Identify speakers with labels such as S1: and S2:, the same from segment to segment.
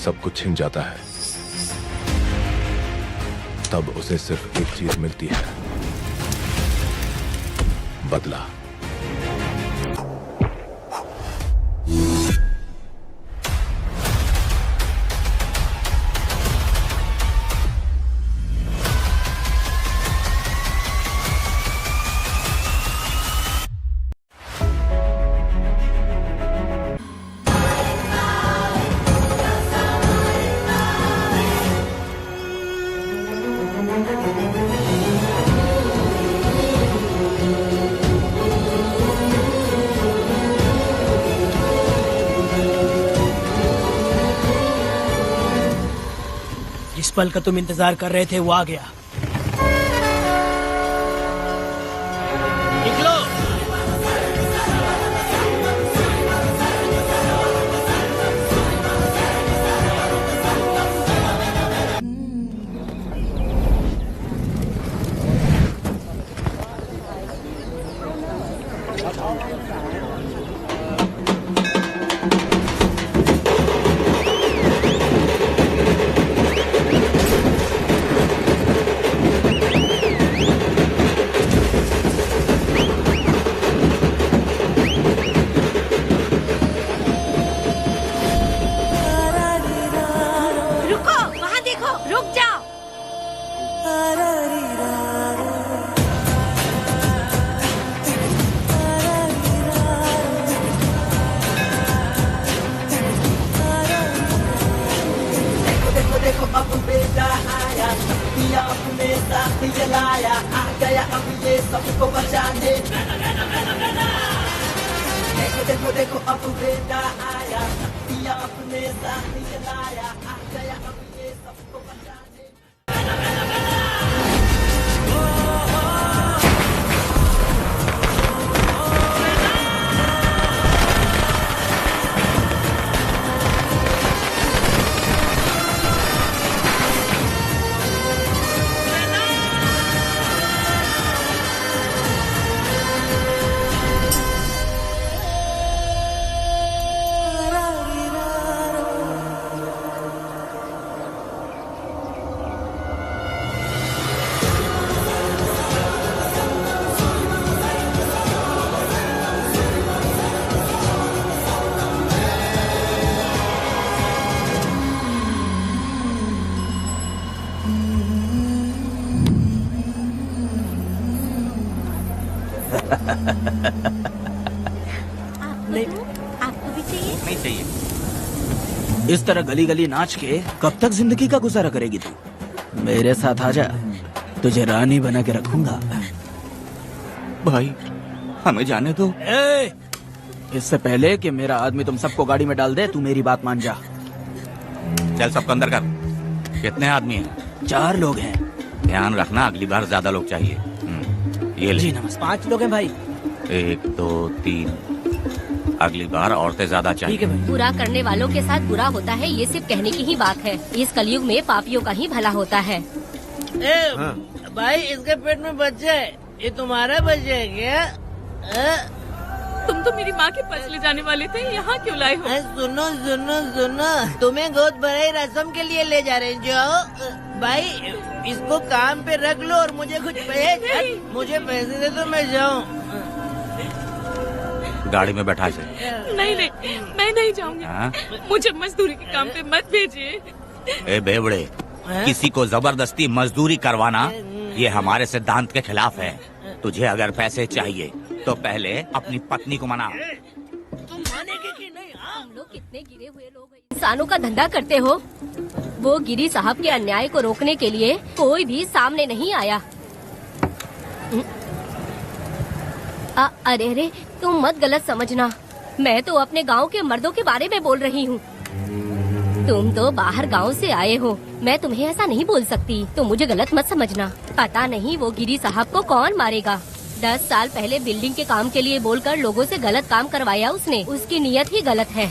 S1: सब कुछ छिन जाता है, तब उसे सिर्फ एक चीज मिलती है, बदला।
S2: जिस पल का तुम इंतजार कर रहे थे वो आ गया। निकलो।
S3: देखो देखो अब बेटा आया, पिया अपने साथ ये लाया, आ गया अब ये सबको बचाने।
S4: आपको भी चाहिए?
S5: नहीं चाहिए। इस तरह गली गली नाच के कब तक जिंदगी का गुजारा करेगी तू? मेरे साथ आजा, तुझे रानी बना के रखूंगा। भाई हमें जाने दो। इससे पहले कि मेरा आदमी तुम सबको गाड़ी में डाल दे, तू मेरी बात मान जा।
S6: चल सबको अंदर कर। कितने आदमी हैं?
S5: 4 लोग हैं।
S6: ध्यान रखना अगली बार ज्यादा लोग चाहिए। ये ले।
S5: जी नमस्ते।
S2: 5 लोग हैं भाई।
S6: 1 2 3, अगली बार औरतें ज्यादा चाहिए।
S2: ठीक है भाई।
S4: बुरा करने वालों के साथ बुरा होता है, ये सिर्फ कहने की ही बात है। इस कलयुग में पापियों का ही भला होता है।
S7: भाई इसके पेट में बच्चा है, ये तुम्हारा बच्चा है क्या?
S8: तुम तो मेरी माँ के पास ले जाने वाले थे, यहाँ क्यों लाए हो?
S7: सुनो सुनो सुनो, तुम्हें गोद भराई रस्म के लिए ले जा रहे हैं। जाओ भाई, इसको काम पे रख लो और मुझे कुछ मुझे पैसे दे तो मैं जाऊँ।
S6: गाड़ी में बैठा से।
S8: नहीं नहीं, मैं नहीं जाऊंगी। मुझे मजदूरी के काम पे मत भेजिए।
S6: ए बेवड़े, किसी को जबरदस्ती मजदूरी करवाना ये हमारे सिद्धांत के खिलाफ है। तुझे अगर पैसे चाहिए तो पहले अपनी पत्नी को मना।
S7: तुम मानेगे कि नहीं?
S4: हम लोग कितने गिरे हुए लोग हैं। इंसानों का धंधा करते हो। वो गिरी साहब के अन्याय को रोकने के लिए कोई भी सामने नहीं आया। अरे अरे, तुम मत गलत समझना, मैं तो अपने गांव के मर्दों के बारे में बोल रही हूँ। तुम तो बाहर गांव से आए हो, मैं तुम्हें ऐसा नहीं बोल सकती, तुम मुझे गलत मत समझना। पता नहीं वो गिरी साहब को कौन मारेगा। 10 साल पहले बिल्डिंग के काम के लिए बोलकर लोगों से गलत काम करवाया उसने। उसकी नीयत ही गलत है।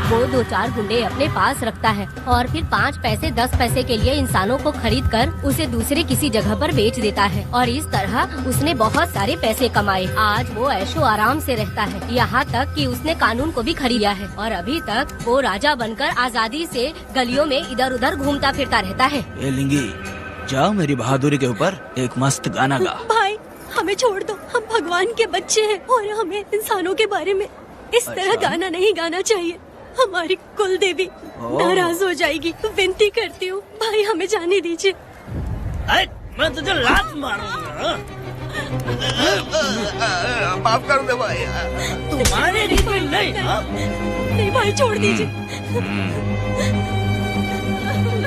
S4: वो 2-4 गुंडे अपने पास रखता है और फिर 5 पैसे 10 पैसे के लिए इंसानों को खरीद कर उसे दूसरे किसी जगह पर बेच देता है और इस तरह उसने बहुत सारे पैसे कमाए। आज वो ऐशो आराम से रहता है, यहाँ तक कि उसने कानून को भी खरीदा है और अभी तक वो राजा बनकर आजादी से गलियों में इधर उधर घूमता फिरता रहता है।
S5: ए लिंगी, जाओ मेरी बहादुरी के ऊपर एक मस्त गाना गा।
S9: भाई हमें छोड़ दो, हम भगवान के बच्चे हैं और हमें इंसानों के बारे में इस तरह गाना नहीं गाना चाहिए। हमारी कुल देवी नाराज हो जाएगी। विनती करती हूँ भाई, हमें जाने दीजिए।
S7: मैं तुझे लात मारूंगा।
S6: माफ कर दे भाई।
S7: तू मारेगी तो नहीं?
S9: नहीं भाई, छोड़ दीजिए।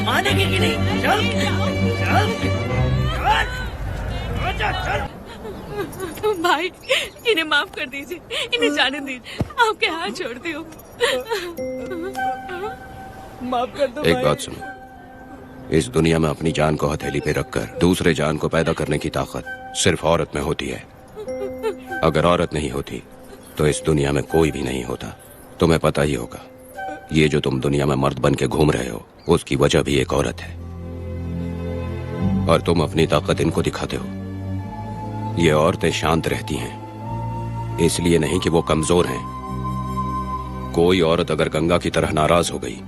S7: मानेगी कि नहीं? चल चल चल चल।
S8: भाई इन्हें माफ कर दीजिए, इन्हें जाने दीजिए, आपके हाथ छोड़ती हूँ।
S7: माफ कर दो
S1: एक
S7: भाई।
S1: बात सुनो, इस दुनिया में अपनी जान को हथेली पे रखकर दूसरे जान को पैदा करने की ताकत सिर्फ औरत में होती है। अगर औरत नहीं होती तो इस दुनिया में कोई भी नहीं होता। तुम्हें पता ही होगा, ये जो तुम दुनिया में मर्द बन के घूम रहे हो उसकी वजह भी एक औरत है और तुम अपनी ताकत इनको दिखाते हो। ये औरतें शांत रहती हैं, इसलिए नहीं कि वो कमजोर हैं। कोई औरत अगर गंगा की तरह नाराज हो गई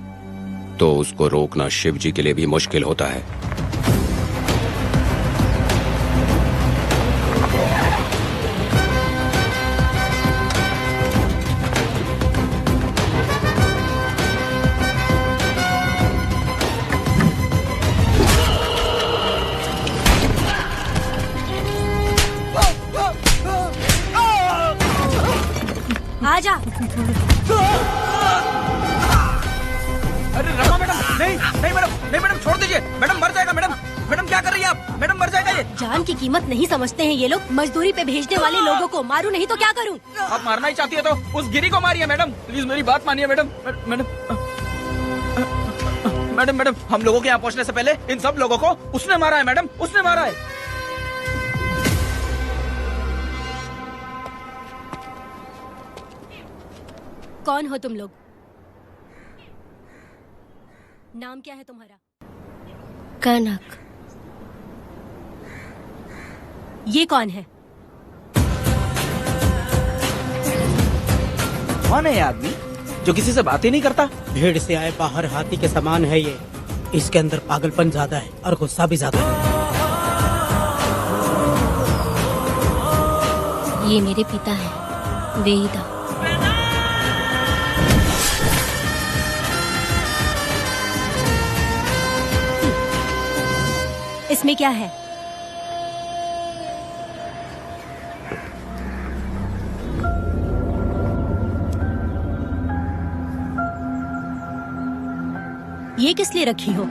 S1: तो उसको रोकना शिव जी के लिए भी मुश्किल होता है।
S9: आजा।
S5: अरे रमा मैडम, नहीं नहीं मैडम, नहीं मैडम, छोड़ दीजिए मैडम, मर जाएगा मैडम। मैडम क्या कर रही है आप? मैडम मर जाएगा ये।
S9: जान की कीमत नहीं समझते हैं ये लोग। मजदूरी पे भेजने वाले लोगों को मारूं नहीं तो क्या करूं?
S5: आप मारना ही चाहती है तो उस गिरी को मारिए मैडम, प्लीज मेरी बात मानिए मैडम। मैडम मैडम मैडम, हम लोगों के यहाँ पहुँचने से पहले इन सब लोगों को उसने मारा है मैडम, उसने मारा है।
S9: कौन हो तुम लोग? नाम क्या है तुम्हारा?
S4: कनक।
S9: ये कौन है?
S5: कौन है ये आदमी जो किसी से बात ही नहीं करता?
S2: भीड़ से आए बाहर हाथी के समान है ये। इसके अंदर पागलपन ज्यादा है और गुस्सा भी ज्यादा है।
S4: ये मेरे पिता हैं, वेदा।
S9: इसमें क्या है? ये किस लिए रखी हो?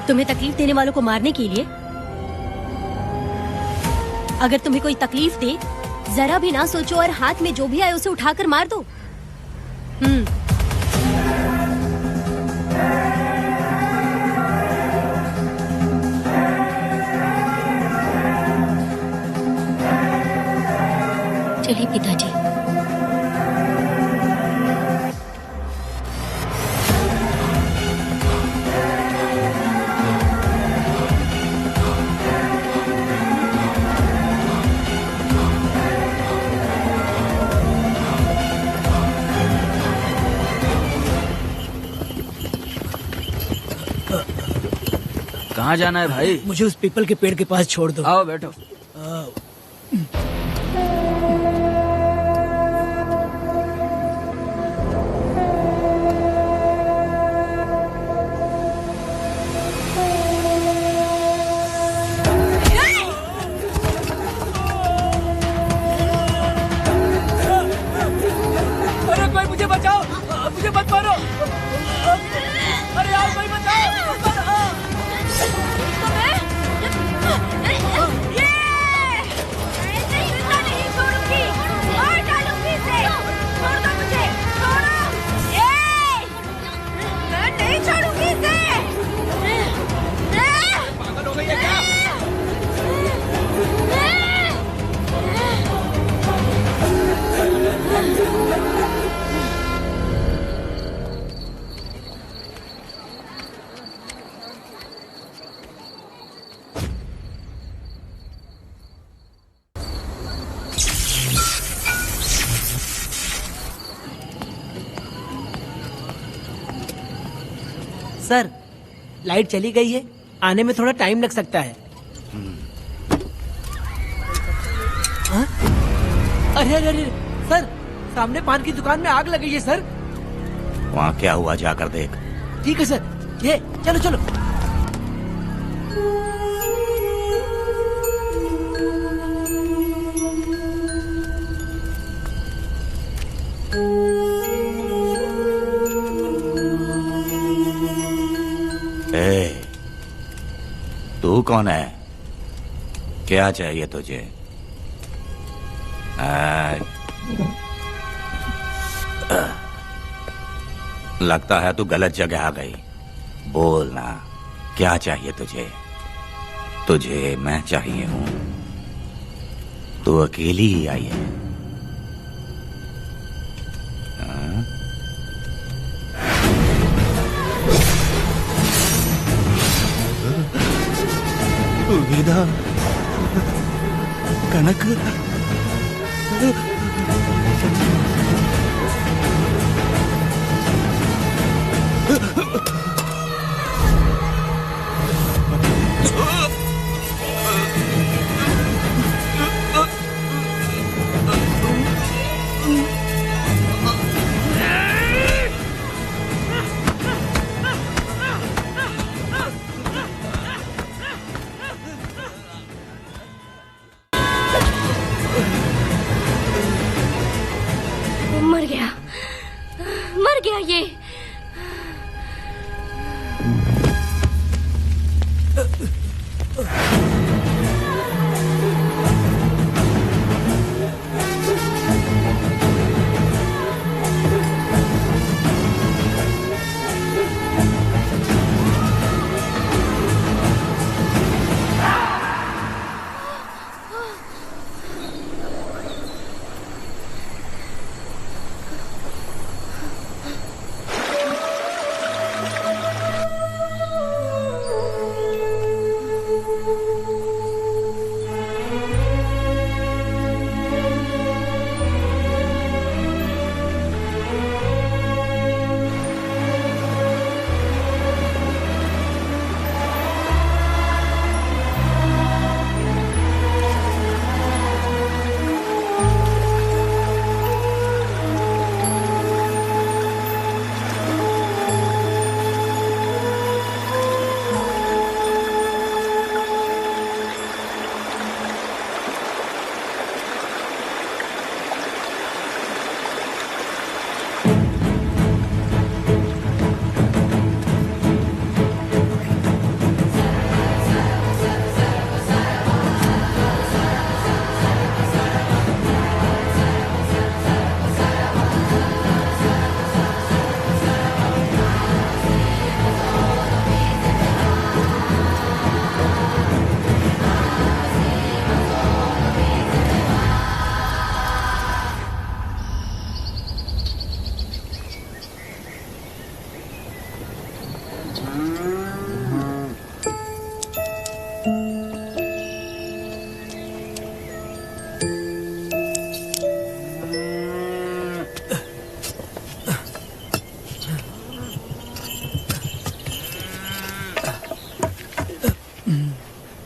S9: तुम्हें तकलीफ देने वालों को मारने के लिए? अगर तुम्हें कोई तकलीफ दे, जरा भी ना सोचो और हाथ में जो भी आए उसे उठाकर मार दो।
S4: चलिए पिताजी।
S5: कहाँ जाना है भाई?
S2: मुझे उस पीपल के पेड़ के पास छोड़ दो।
S5: आओ बैठो।
S7: अरे कोई मुझे बचाओ, मुझे मत मारो। अरे यार कोई बचाओ। सर, लाइट चली गई है, आने में थोड़ा टाइम लग सकता है। हाँ? अरे अरे अरे सर, सामने पान की दुकान में आग लग गई है सर।
S6: वहाँ क्या हुआ जाकर देख।
S7: ठीक है सर, ये चलो चलो।
S6: ए, तू कौन है? क्या चाहिए तुझे? लगता है तू गलत जगह आ गई। बोल ना, क्या चाहिए तुझे? तुझे मैं चाहिए हूं। तू अकेली ही आई है। हाँ?
S5: वेदा, कनक,
S4: मर गया ये।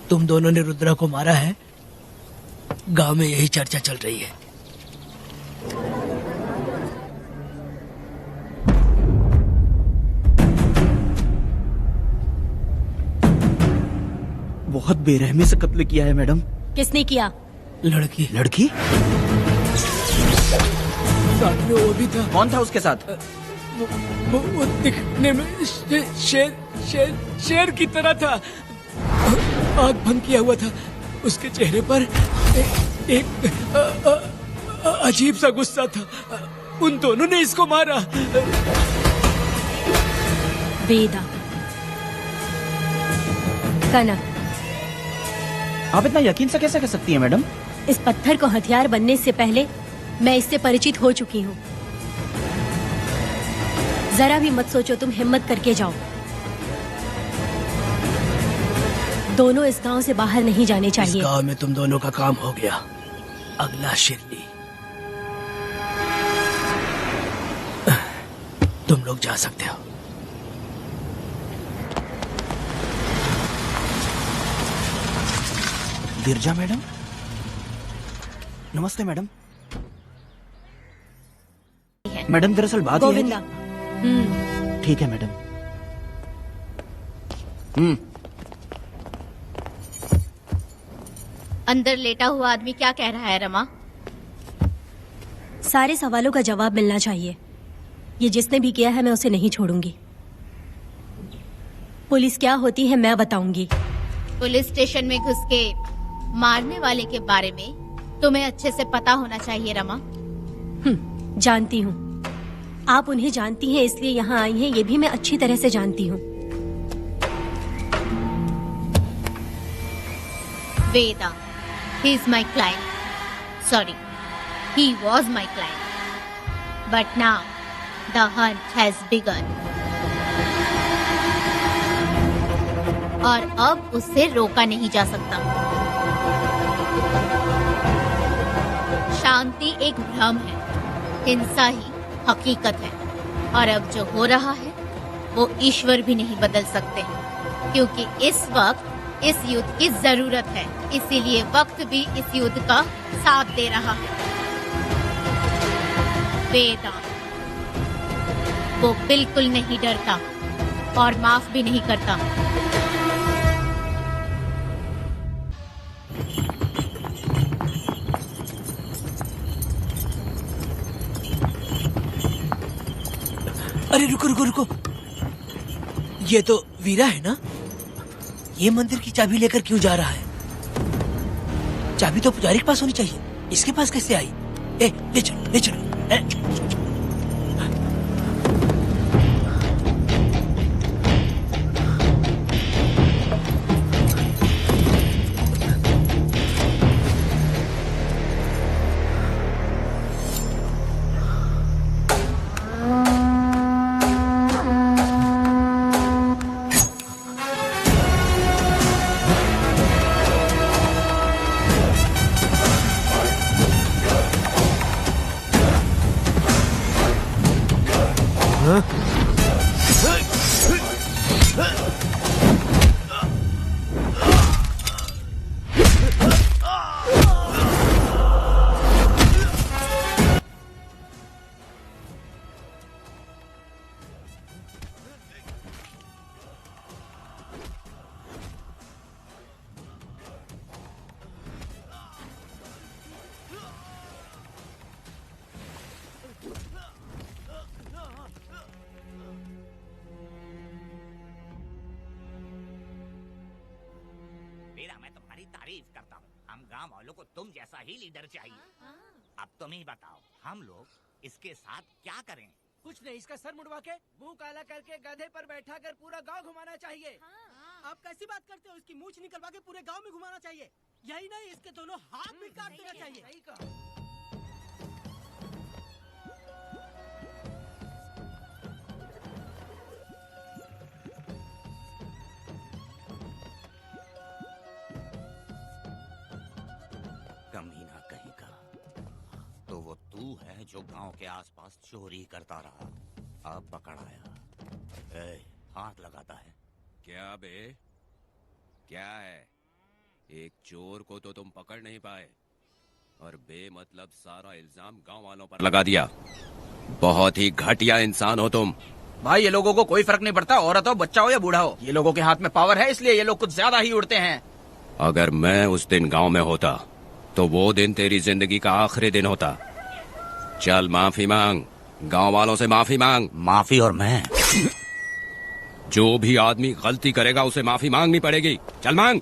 S7: तुम दोनों ने रुद्रा को मारा है, गांव में यही चर्चा चल रही है।
S5: बहुत बेरहमी से कत्ल किया है मैडम।
S9: किसने किया?
S7: लड़की।
S5: लड़की?
S7: साथ में वो भी था।
S5: कौन था उसके साथ?
S7: वो दिखने में शेर की तरह था। आग बंद किया हुआ था। उसके चेहरे पर एक अजीब सा गुस्सा था। उन दोनों ने इसको मारा।
S9: वेदा, कनक,
S5: आप इतना यकीन से कैसे कह सकती हैं मैडम?
S9: इस पत्थर को हथियार बनने से पहले मैं इससे परिचित हो चुकी हूँ। जरा भी मत सोचो, तुम हिम्मत करके जाओ। दोनों इस गांव से बाहर नहीं जाने चाहिए।
S7: इस गांव में तुम दोनों का काम हो गया। अगला शिरली। तुम लोग जा सकते हो।
S5: गिरजा मैडम, नमस्ते मैडम। मैडम दरअसल बात ये है
S9: गोविंदा।
S5: कि- ठीक है मैडम।
S10: अंदर लेटा हुआ आदमी क्या कह रहा है रमा?
S9: सारे सवालों का जवाब मिलना चाहिए। ये जिसने भी किया है मैं उसे नहीं छोड़ूंगी। पुलिस क्या होती है मैं बताऊंगी।
S10: पुलिस स्टेशन में घुस के मारने वाले के बारे में तुम्हें अच्छे से पता होना चाहिए रमा।
S9: जानती हूँ। आप उन्हें जानती हैं इसलिए यहाँ आई हैं, ये भी मैं अच्छी तरह से जानती हूँ।
S10: वेदा, he is my client. Sorry, he was my client. But now, the hunt has begun. और अब उससे रोका नहीं जा सकता। शांति एक भ्रम है, हिंसा ही हकीकत है। और अब जो हो रहा है वो ईश्वर भी नहीं बदल सकते, क्योंकि इस वक्त इस युद्ध की जरूरत है। इसीलिए वक्त भी इस युद्ध का साथ दे रहा है। वेदा, वो बिल्कुल नहीं डरता और माफ भी नहीं करता।
S11: अरे रुको रुको रुको, ये तो वीरा है ना? ये मंदिर की चाबी लेकर क्यों जा रहा है? चाबी तो पुजारी के पास होनी चाहिए, इसके पास कैसे आई? ले चलो ले चलो।
S6: तारीफ करता हूँ। हम गांव वालों को तुम जैसा ही लीडर चाहिए। अब तुम ही बताओ, हम लोग इसके साथ क्या करें?
S11: कुछ नहीं, इसका सर मुड़वा के मुंह काला करके गधे पर बैठा कर पूरा गांव घुमाना चाहिए। आप कैसी बात करते हो? इसकी मूंछ निकलवा के पूरे गांव में घुमाना चाहिए। यही नहीं, इसके दोनों हाथ भी काट देना चाहिए। सही कहा।
S6: कमीना कहीं का, तो वो तू है जो गांव के आसपास चोरी करता रहा, अब पकड़ आया। हाथ लगाता है
S1: क्या बे? क्या है? एक चोर को तो तुम पकड़ नहीं पाए और बेमतलब सारा इल्जाम गांव वालों पर लगा दिया। बहुत ही घटिया इंसान हो तुम।
S5: भाई ये लोगों को कोई फर्क नहीं पड़ता, औरत हो, बच्चा हो या बूढ़ा हो। ये लोगों के हाथ में पावर है, इसलिए ये लोग कुछ ज्यादा ही उड़ते हैं।
S1: अगर मैं उस दिन गांव में होता तो वो दिन तेरी जिंदगी का आखिरी दिन होता। चल माफी मांग, गांव वालों से माफी मांग।
S6: माफी? और मैं?
S1: जो भी आदमी गलती करेगा उसे माफी मांगनी पड़ेगी। चल मांग।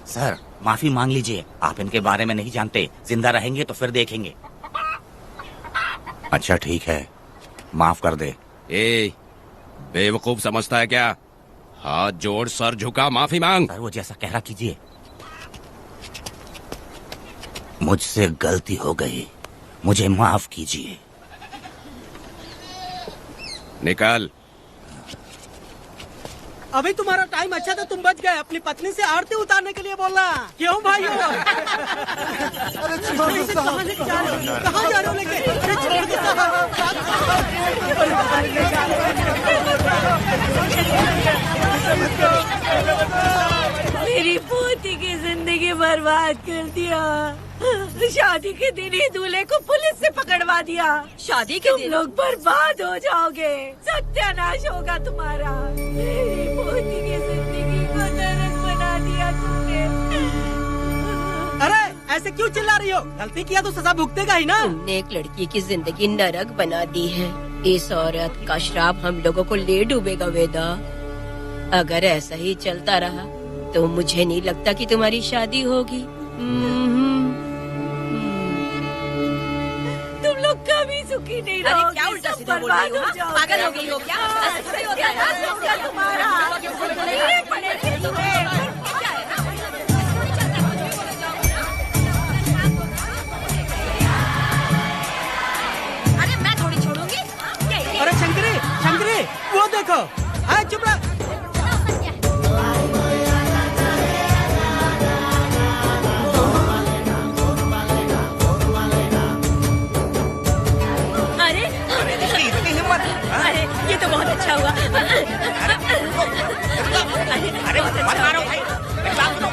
S6: सर माफी मांग लीजिए, आप इनके बारे में नहीं जानते। जिंदा रहेंगे तो फिर देखेंगे। अच्छा ठीक है, माफ कर दे।
S1: बेवकूफ समझता है क्या? हाथ जोड़, सर झुका, माफी मांग।
S6: सर वो जैसा कह रहा कीजिए। मुझसे गलती हो गई, मुझे माफ कीजिए।
S1: निकल।
S2: अभी तुम्हारा टाइम अच्छा था, तुम बच गए। अपनी पत्नी से आरती उतारने के लिए बोला। क्यों भाई? कहाँ लेके जा रहे हो? कहाँ जा रहे हो लेके? अरे छोड़ दो।
S9: मेरी पोती की जिंदगी बर्बाद
S12: बर्बाद कर दिया। शादी के दिन ही दूल्हे को पुलिस से पकड़वा दिया।
S13: शादी के दिन
S12: तुम लोग बर्बाद हो जाओगे, सत्यानाश होगा तुम्हारा। मेरी पोती की जिंदगी को नरक बना दिया तुमने।
S2: अरे ऐसे क्यों चिल्ला रही हो? गलती किया तो सजा भुगतेगा ही ना।
S13: तुमने एक लड़की की जिंदगी नरक बना दी है। इस औरत का श्राप हम लोगों को ले डूबेगा वेदा। अगर ऐसा ही चलता रहा तो मुझे नहीं लगता कि तुम्हारी शादी होगी।
S12: तुम लोग कभी सुखी नहीं
S13: अरे
S12: रहोगे।
S13: क्या उल्टा
S12: सब
S13: सीधा बोल
S12: बर्बाद
S13: रही हो?
S12: हो जाओगे।
S13: पागल हो गई हो क्या? ऐसा ही होता है।
S12: सत्यानाश होगा तुम्हारा। कीड़े पड़ेंगे तुम्हें।
S13: अरे मैं थोड़ी छोड़ूंगी।
S2: अरे शंकरी, शंकरी, वो देखो। हाँ चुप रह।
S13: अरे
S6: इतनी हिम्मत।
S13: अरे ये तो बहुत अच्छा हुआ।
S6: अरे मत मारो भाई, मेरी बात सुनो।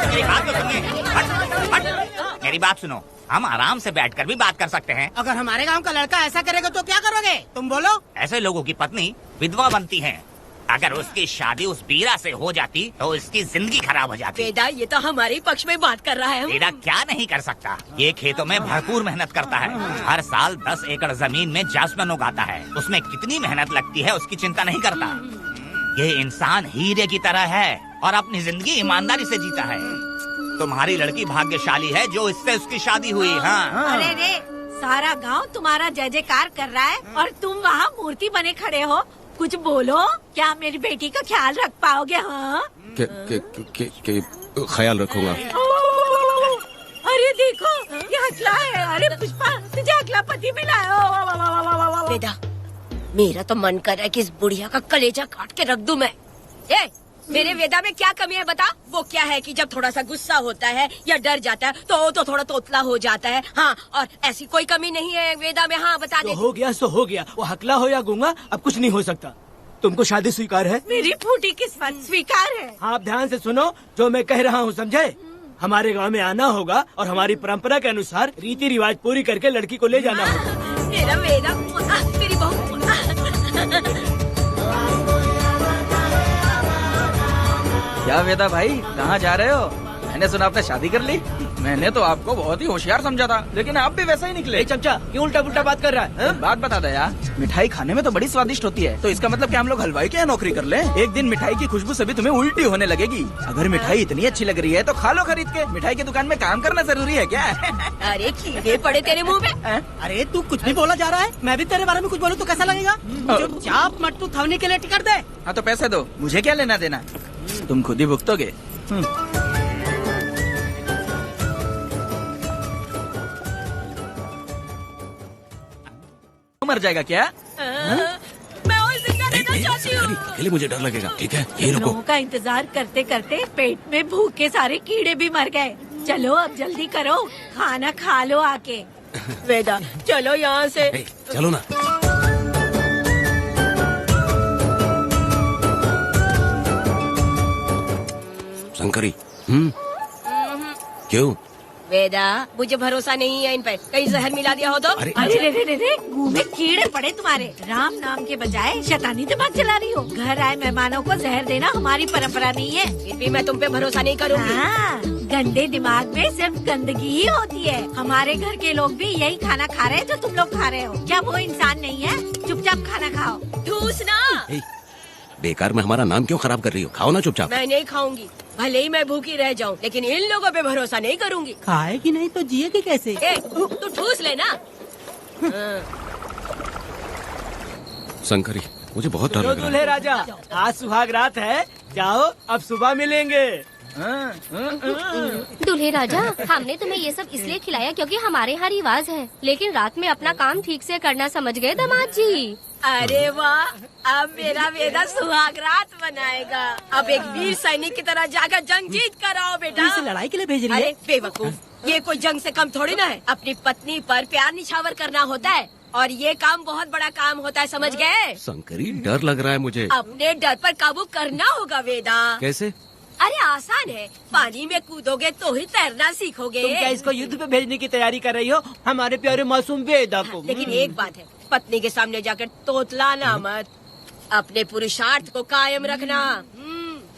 S6: मेरी बात तो सुनिए। हट, मेरी बात सुनो। हम आराम से बैठकर भी बात कर सकते हैं।
S2: अगर हमारे गांव का लड़का ऐसा करेगा तो क्या करोगे? तुम बोलो।
S6: ऐसे लोगों की पत्नी विधवा बनती है। अगर उसकी शादी उस बीरा से हो जाती तो उसकी जिंदगी खराब हो जाती।
S13: वेदा ये तो हमारे पक्ष में बात कर रहा है।
S6: वेदा क्या नहीं कर सकता। ये खेतों में भरपूर मेहनत करता है। हर साल 10 एकड़ जमीन में जासमन उगाता है। उसमें कितनी मेहनत लगती है उसकी चिंता नहीं करता। ये इंसान हीरे की तरह है और अपनी जिंदगी ईमानदारी से जीता है। तुम्हारी लड़की भाग्यशाली है जो इससे उसकी शादी हुई। हाँ
S12: अरे रे, सारा गांव तुम्हारा जय जयकार कर रहा है और तुम वहाँ मूर्ति बने खड़े हो। कुछ बोलो, क्या मेरी बेटी का ख्याल रख पाओगे? हाँ
S1: ख्याल रखूंगा।
S12: अरे देखो ये हकला है। अरे पुष्पा तुझे हकला पति मिला है।
S13: वेदा मेरा तो मन कर रहा है कि इस बुढ़िया का कलेजा काट के रख दूं मैं। ए, मेरे वेदा में क्या कमी है बता? वो क्या है कि जब थोड़ा सा गुस्सा होता है या डर जाता है तो थोड़ा तोतला हो जाता है। हाँ, और ऐसी कोई कमी नहीं है वेदा में। हाँ बता दे।
S2: तो हो गया सो हो गया। वो हकला हो या गूंगा अब कुछ नहीं हो सकता। तुमको शादी स्वीकार है?
S12: मेरी फूटी किस्मत स्वीकार है।
S2: आप ध्यान से सुनो जो मैं कह रहा हूँ, समझे? हमारे गांव में आना होगा और हमारी परंपरा के अनुसार रीति रिवाज पूरी करके लड़की को ले जाना होगा।
S13: मेरा वेदा, मेरी बहू।
S5: क्या वेदा भाई, कहाँ जा रहे हो? मैंने सुना आपने शादी कर ली। मैंने तो आपको बहुत ही होशियार समझा था, लेकिन आप भी वैसा ही निकले।
S2: चमचा क्यों उल्टा पुल्टा बात कर रहा है?
S5: बात बता दे यार। मिठाई खाने में तो बड़ी स्वादिष्ट होती है, तो इसका मतलब क्या हम लोग हलवाई के यहाँ नौकरी कर लें? एक दिन मिठाई की खुशबू से भी तुम्हें उल्टी होने लगेगी। अगर मिठाई इतनी अच्छी लग रही है तो खा लो खरीद के। मिठाई की दुकान में काम करना जरूरी है क्या?
S13: अरे कीड़े पड़े तेरे मुँह में।
S2: अरे तू कुछ भी बोला जा रहा है। मैं भी तेरे बारे में कुछ बोलूँ तो कैसा लगेगा? चुपचाप मट्टू थवने के लिए टिकट दे।
S5: हाँ तो पैसे दो, मुझे क्या लेना देना, तुम खुद ही भुगतोगे। मर जाएगा क्या?
S12: मैं और जिंदा रहना चाहती हूँ।
S1: अकेले मुझे डर लगेगा। ठीक है ये रुको।
S12: लोगों का इंतजार करते करते पेट में भूख के सारे कीड़े भी मर गए। चलो अब जल्दी करो, खाना खा लो आके।
S13: वेदा चलो यहाँ से।
S1: चलो ना। शंकरी क्यों?
S13: वेदा मुझे भरोसा नहीं है इन पर, कहीं जहर मिला दिया हो तो।
S12: अरे रे रे रे रे, मुंह में कीड़े पड़े तुम्हारे। राम नाम के बजाय शैतानी दिमाग चला रही हो। घर आए मेहमानों को जहर देना हमारी परंपरा नहीं है।
S13: फिर भी मैं तुम पे भरोसा नहीं करूँगी।
S12: हाँ, गंदे दिमाग में सिर्फ गंदगी ही होती है। हमारे घर के लोग भी यही खाना खा रहे हैं जो तुम लोग खा रहे हो। क्या वो इंसान नहीं है? चुपचाप खाना खाओ।
S13: ठूसना।
S1: बेकार में हमारा नाम क्यों खराब कर रही हो? खाओ ना चुपचाप।
S13: मैं नहीं खाऊंगी, भले ही मैं भूखी रह जाऊं, लेकिन इन लोगों पे भरोसा नहीं करूंगी।
S2: खाएगी नहीं तो जिएगी कैसे?
S13: तू ठूस लेना।
S1: शंकरी मुझे बहुत डर लग रहा
S2: दूल्हे
S1: है।
S2: राजा, आज सुहाग रात है, जाओ अब सुबह मिलेंगे।
S4: दूल्हे राजा, हमने तुम्हें ये सब इसलिए खिलाया क्योंकि हमारे यहाँ रिवाज है, लेकिन रात में अपना काम ठीक से करना समझ गए दामाद जी।
S13: अरे वाह, अब मेरा वेदा सुहाग रात मनाएगा। अब एक वीर सैनिक की तरह जाकर जंग जीत कर आओ बेटा।
S2: इसे लड़ाई के लिए भेज रही है?
S13: अरे बेवकूफ, ये कोई जंग से कम थोड़ी ना है। अपनी पत्नी पर प्यार निछावर करना होता है और ये काम बहुत बड़ा काम होता है, समझ गए?
S1: शंकरी डर लग रहा है मुझे।
S13: अपने डर पर काबू करना होगा वेदा।
S1: कैसे?
S13: अरे आसान है, पानी में कूदोगे तो ही तैरना सीखोगे।
S2: तुम क्या इसको युद्ध पे भेजने की तैयारी कर रही हो, हमारे प्यारे मासूम वेदा को?
S13: लेकिन एक बात है, पत्नी के सामने जाकर तोतलाना मत, अपने पुरुषार्थ को कायम रखना।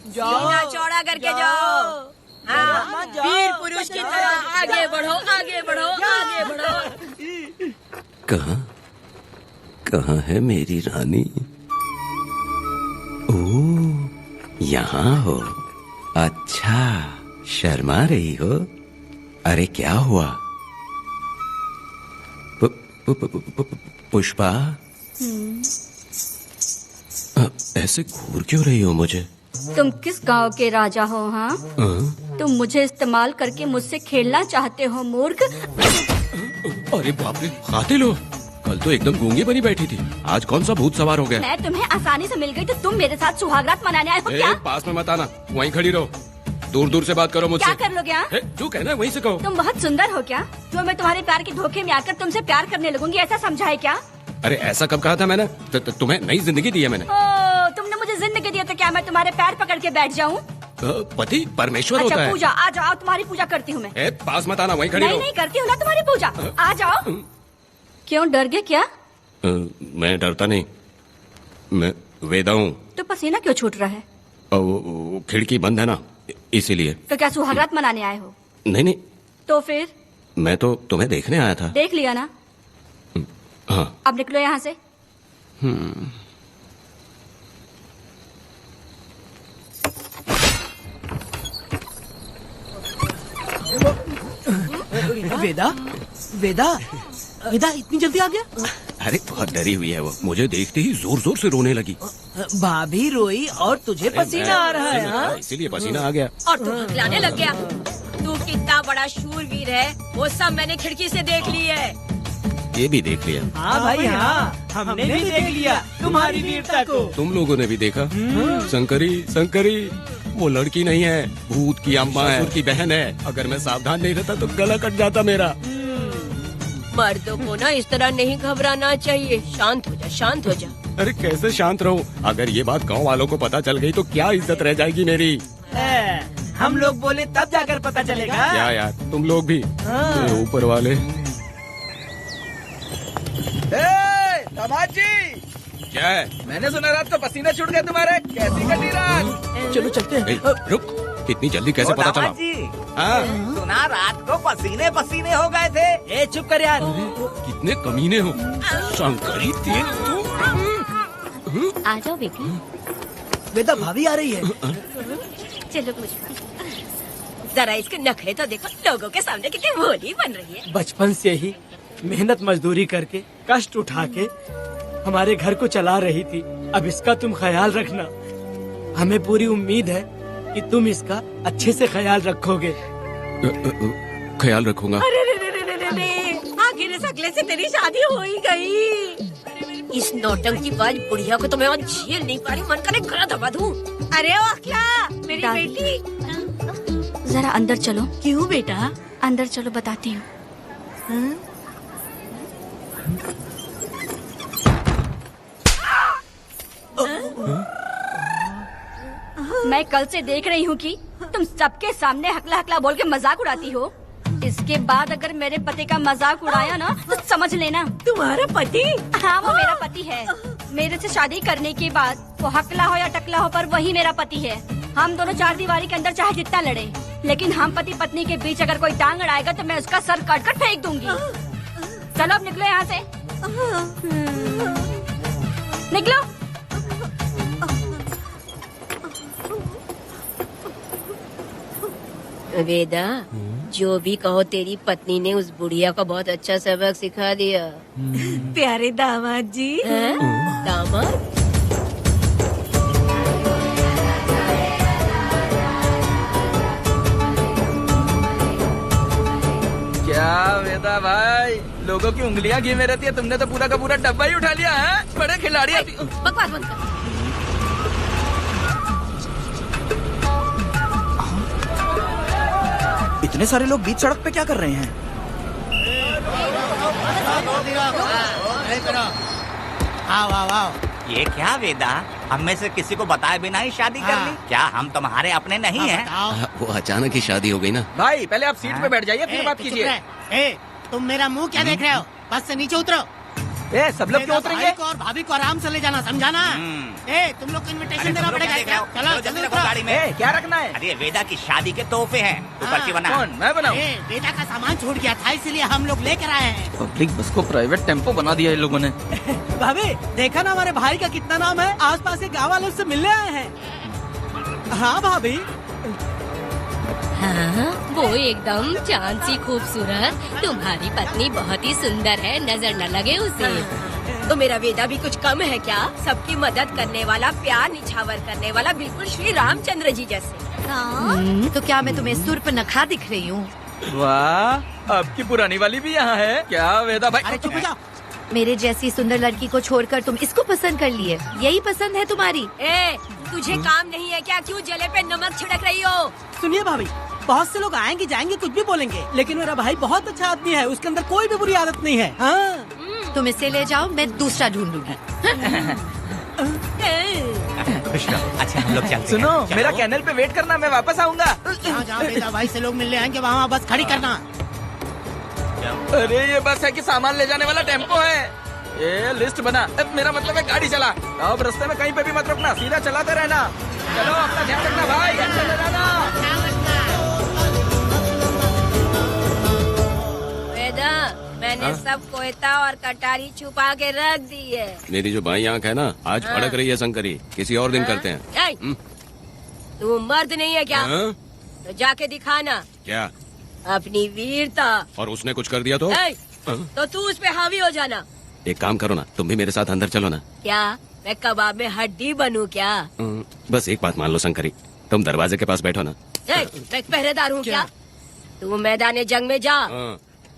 S13: सीना चौड़ा करके जाओ। हाँ, वीर पुरुष की तरह आगे बढ़ो, आगे बढ़ो, आगे बढ़ो।
S1: कहाँ है मेरी रानी? ओह, यहाँ हो। अच्छा, शर्मा रही हो? अरे क्या हुआ? पुष्पा, ऐसे घूर क्यों रही हो मुझे?
S9: तुम किस गांव के राजा हो? हाँ, तुम मुझे इस्तेमाल करके मुझसे खेलना चाहते हो मूर्ख।
S1: अरे बाप रे, कातिल हो। कल तो एकदम गूंगी बनी बैठी थी, आज कौन सा भूत सवार हो गया?
S9: मैं तुम्हें आसानी से मिल गई तो तुम मेरे साथ सुहागरात मनाने आए हो क्या?
S1: पास में मत आना, वहीं खड़ी रहो, दूर दूर से बात करो मुझसे।
S9: क्या कर लोगे? हाँ?
S1: जो कहना है वहीं से कहो।
S9: तुम बहुत सुंदर हो क्या, जो मैं तुम्हारे प्यार के धोखे में आकर तुमसे प्यार करने लगूंगी, ऐसा समझा है क्या?
S1: अरे ऐसा कब कहा था मैंने? तुम्हें नई जिंदगी दी है मैंने।
S9: तुमने मुझे जिंदगी दी तो क्या मैं तुम्हारे पैर पकड़ के बैठ जाऊँ?
S1: पति परमेश्वर
S9: अच्छा,
S1: होता है।
S9: पूजा, आ जाओ, तुम्हारी पूजा करती हूँ मैं।
S1: पास मत आना, वहीं खड़ी रहो।
S9: नहीं करती हूँ ना तुम्हारी पूजा, आ जाओ। क्यों डर गए क्या?
S1: मैं डरता नहीं, मैं वेदा हूँ।
S9: तो पसीना क्यों छूट रहा है?
S1: वो खिड़की बंद है ना, इसीलिए।
S9: तो क्या सुहागरात मनाने आए हो?
S1: नहीं नहीं,
S9: तो फिर?
S1: मैं तो तुम्हें देखने आया था।
S9: देख लिया ना?
S1: हाँ।
S9: अब निकलो यहाँ से।
S11: वेदा, वेदा, वेदा इतनी जल्दी आ गया?
S1: अरे बहुत डरी हुई है वो, मुझे देखते ही जोर जोर से रोने लगी।
S11: भाभी रोई और तुझे पसीना आ रहा है? हाँ?
S1: इसीलिए पसीना आ गया।
S13: और तू हकलाने लग गया। तू कितना बड़ा शूरवीर है, वो सब मैंने खिड़की से देख ली है।
S1: ये भी देख लिया?
S2: हाँ भाई हाँ, हमने भी देख लिया तुम्हारी वीरता को।
S1: तुम लोगों ने भी देखा? शंकरी, शंकरी, वो लड़की नहीं है, भूत की अम्मा है, की बहन है। अगर मैं सावधान नहीं रहता तो गला कट जाता मेरा।
S13: मर्दों को ना इस तरह नहीं घबराना चाहिए। शांत हो जा, शांत हो जा।
S1: अरे कैसे शांत रहूं? अगर ये बात गांव वालों को पता चल गई तो क्या इज्जत रह जाएगी मेरी?
S2: हम लोग बोले तब जाकर पता चलेगा।
S1: क्या यार, तुम लोग भी? ऊपर वाले।
S14: दामाद जी,
S1: क्या है?
S14: मैंने सुना रात को पसीना छूट गया तुम्हारे, कैसी कटी रात?
S2: चलो चलते हैं।
S1: रुक, इतनी जल्दी कैसे पता चला?
S14: जी, सुना रात को पसीने पसीने हो गए थे।
S2: ए चुप कर यार।
S1: कितने कमीने हो शंकरी, तेल
S4: आ जाओ बेटी।
S11: वेदा भाभी आ रही है।
S4: चलो मुझे
S13: जरा इसके नखरे तो देखो, लोगों के सामने कितनी भोली बन रही है।
S2: बचपन से ही मेहनत मजदूरी करके, कष्ट उठा के हमारे घर को चला रही थी। अब इसका तुम ख्याल रखना। हमें पूरी उम्मीद है कि तुम इसका अच्छे से ख्याल रखोगे।
S1: ख्याल रखूंगा।
S13: अरे आखिर इस अगले से तेरी शादी हो ही गई। इस नौटंकीबाज बुढ़िया को तो मैं और झेल नहीं पा रही, मन करे गला दबा दूं। अरे ओ अखला, मेरी बेटी,
S9: जरा अंदर चलो।
S12: क्यों बेटा?
S9: अंदर चलो, बताती हूँ। मैं कल से देख रही हूँ कि तुम सबके सामने हकला हकला बोल के मजाक उड़ाती हो। इसके बाद अगर मेरे पति का मजाक उड़ाया ना तो समझ लेना।
S12: तुम्हारा पति?
S9: हाँ, वो मेरा पति है। मेरे से शादी करने के बाद वो हकला हो या टकला हो, पर वही मेरा पति है। हम दोनों चार दीवारी के अंदर चाहे जितना लड़े, लेकिन हम पति पत्नी के बीच अगर कोई टांग अड़ाएगा तो मैं उसका सर काट कर फेंक दूंगी। चलो अब निकलो यहाँ से। निकलो।
S13: वेदा, जो भी कहो, तेरी पत्नी ने उस बुढ़िया को बहुत अच्छा सबक सिखा दिया।
S12: प्यारे दामाद जी।
S13: दामाद?
S14: क्या वेदा भाई, लोगों की उंगलियां घी में रहती है, तुमने तो पूरा का पूरा डब्बा ही उठा लिया है। बड़े खिलाड़ी।
S13: बकवास बंद कर।
S5: इतने सारे लोग बीच सड़क पे क्या कर रहे हैं?
S11: आओ आओ आओ।
S6: ये क्या वेदा, हम में से किसी को बताए बिना ही शादी कर ली? क्या हम तुम्हारे अपने नहीं हैं?
S1: वो अचानक ही शादी हो गई ना।
S14: भाई पहले आप सीट पे बैठ जाइए, फिर बात कीजिए।
S7: तुम मेरा मुंह क्या देख रहे हो? बस से नीचे उतरो।
S14: सब लोग क्यों उतरेंगे?
S7: भाई को और भाभी को आराम से ले जाना, समझाना? तुम लोग को इनविटेशन देना पड़ेगा। चलो जल्दी उतरो।
S6: गाड़ी में
S14: क्या रखना है?
S6: अरे वेदा की शादी के तोहफे हैं, तू पर्ची बना।
S14: कौन, मैं बनाऊं?
S7: वेदा का सामान छूट गया था, इसलिए हम लोग लेकर आए हैं।
S14: पब्लिक बस को प्राइवेट टेम्पो बना दिया इन लोगों ने।
S7: भाभी देखा ना हमारे भाई का कितना नाम है, आसपास के गाँव वालों से मिलने आए हैं। हाँ भाभी।
S4: हाँ, वो एकदम चांद सी खूबसूरत। तुम्हारी पत्नी बहुत ही सुंदर है, नजर न लगे उसे।
S13: तो मेरा वेदा भी कुछ कम है क्या? सबकी मदद करने वाला, प्यार निछावर करने वाला, बिल्कुल श्री रामचंद्र जी जैसे।
S12: तो क्या मैं तुम्हें सुर पर नखरा दिख रही हूँ?
S14: वाह, आपकी पुरानी वाली भी यहाँ है क्या वेदा भाई?
S7: अरे चुप हो जाओ।
S12: मेरे जैसी सुंदर लड़की को छोड़कर तुम इसको पसंद कर लिए, यही पसंद है तुम्हारी?
S13: तुझे काम नहीं है क्या? क्यों जले पे नमक छिड़क रही हो?
S7: सुनिए भाभी, बहुत से लोग आएंगे जाएंगे कुछ भी बोलेंगे, लेकिन मेरा भाई बहुत अच्छा आदमी है, उसके अंदर कोई भी बुरी आदत नहीं है। हाँ।
S12: तुम इसे ले जाओ, मैं दूसरा ढूंढ लूंगी।
S6: अच्छा हम लोग चलते
S14: सुनो,
S6: हैं।
S14: मेरा कैनल पे वेट करना, मैं वापस आऊंगा।
S7: जहाँ वेदा भाई से लोग मिलने आएंगे वहाँ बस खड़ी करना।
S14: अरे ये बस है कि सामान ले जाने वाला टेम्पो है। ये लिस्ट बना, अब मेरा मतलब है गाड़ी चला। अब रास्ते में कहीं पे भी मत रुकना, सीधा चलाते रहना। चलो अपना ध्यान रखना भाई, अच्छे से जाना।
S13: वेदा, मैंने सब कोयता और कटारी छुपा के रख दी है।
S1: मेरी जो बाई आंख है ना, आज फड़क रही है शंकरी। किसी और दिन करते हैं।
S13: तू मर्द नहीं है क्या?
S1: हाँ?
S13: तो जाके दिखाना
S1: क्या?
S13: अपनी वीरता।
S1: और उसने कुछ कर दिया तो?
S13: तो तू उस पे हावी हो जाना।
S1: एक काम करो ना, तुम भी मेरे साथ अंदर चलो ना।
S13: क्या मैं कबाब में हड्डी बनूं क्या?
S1: बस एक बात मान लो शंकरी, तुम दरवाजे के पास बैठो ना।
S13: मैं पहरेदार हूँ क्या? तू मैदान जंग में जा।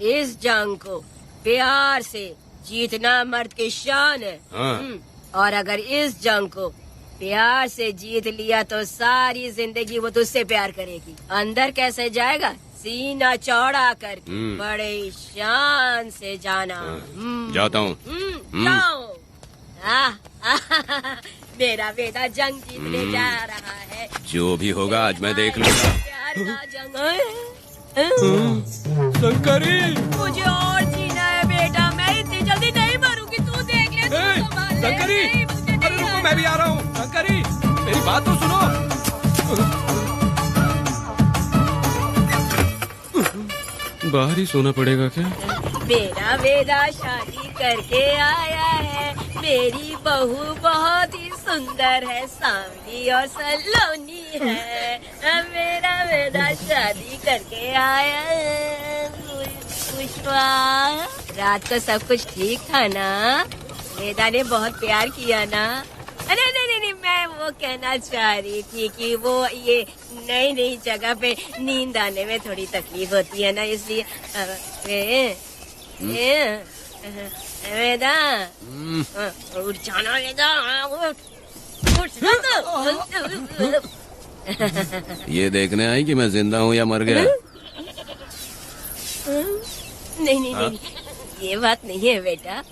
S13: इस जंग को प्यार से जीतना मर्द की शान है। और अगर इस जंग को प्यार से जीत लिया तो सारी जिंदगी वो तुझसे प्यार करेगी। अंदर कैसे जाएगा? सीना चौड़ा करके बड़े शान से जाना।
S1: जाता हूँ।
S13: जाओ। मेरा बेटा जंग जीतने जा रहा है।
S1: जो भी होगा आज मैं देख लूंगा।
S13: प्यार का जंग।
S14: शंकरी,
S13: मुझे और जीना है बेटा, मैं इतनी जल्दी नहीं मरूंगी। तू देख ले, तू संभाल ले।
S14: शंकरी, अरे रुको, मैं भी आ रहा हूँ। शंकरी, मेरी बात तो सुनो।
S1: बाहर ही सोना पड़ेगा क्या?
S13: मेरा वेदा शादी करके आया है। मेरी बहू बहुत ही सुंदर है, सांवली और सलोनी है। मेरा वेदा शादी करके आया है। पुष्पा, रात को सब कुछ ठीक था ना? वेदा ने बहुत प्यार किया ना? नहीं नहीं नहीं, मैं वो कहना चाह रही थी कि वो ये नई नई जगह पे नींद आने में थोड़ी तकलीफ होती है ना, इसलिए वेदा उठ जाना। वेदा
S1: ये देखने आई कि मैं जिंदा हूँ या मर गया?
S13: नहीं नहीं नहीं, ये बात नहीं है बेटा।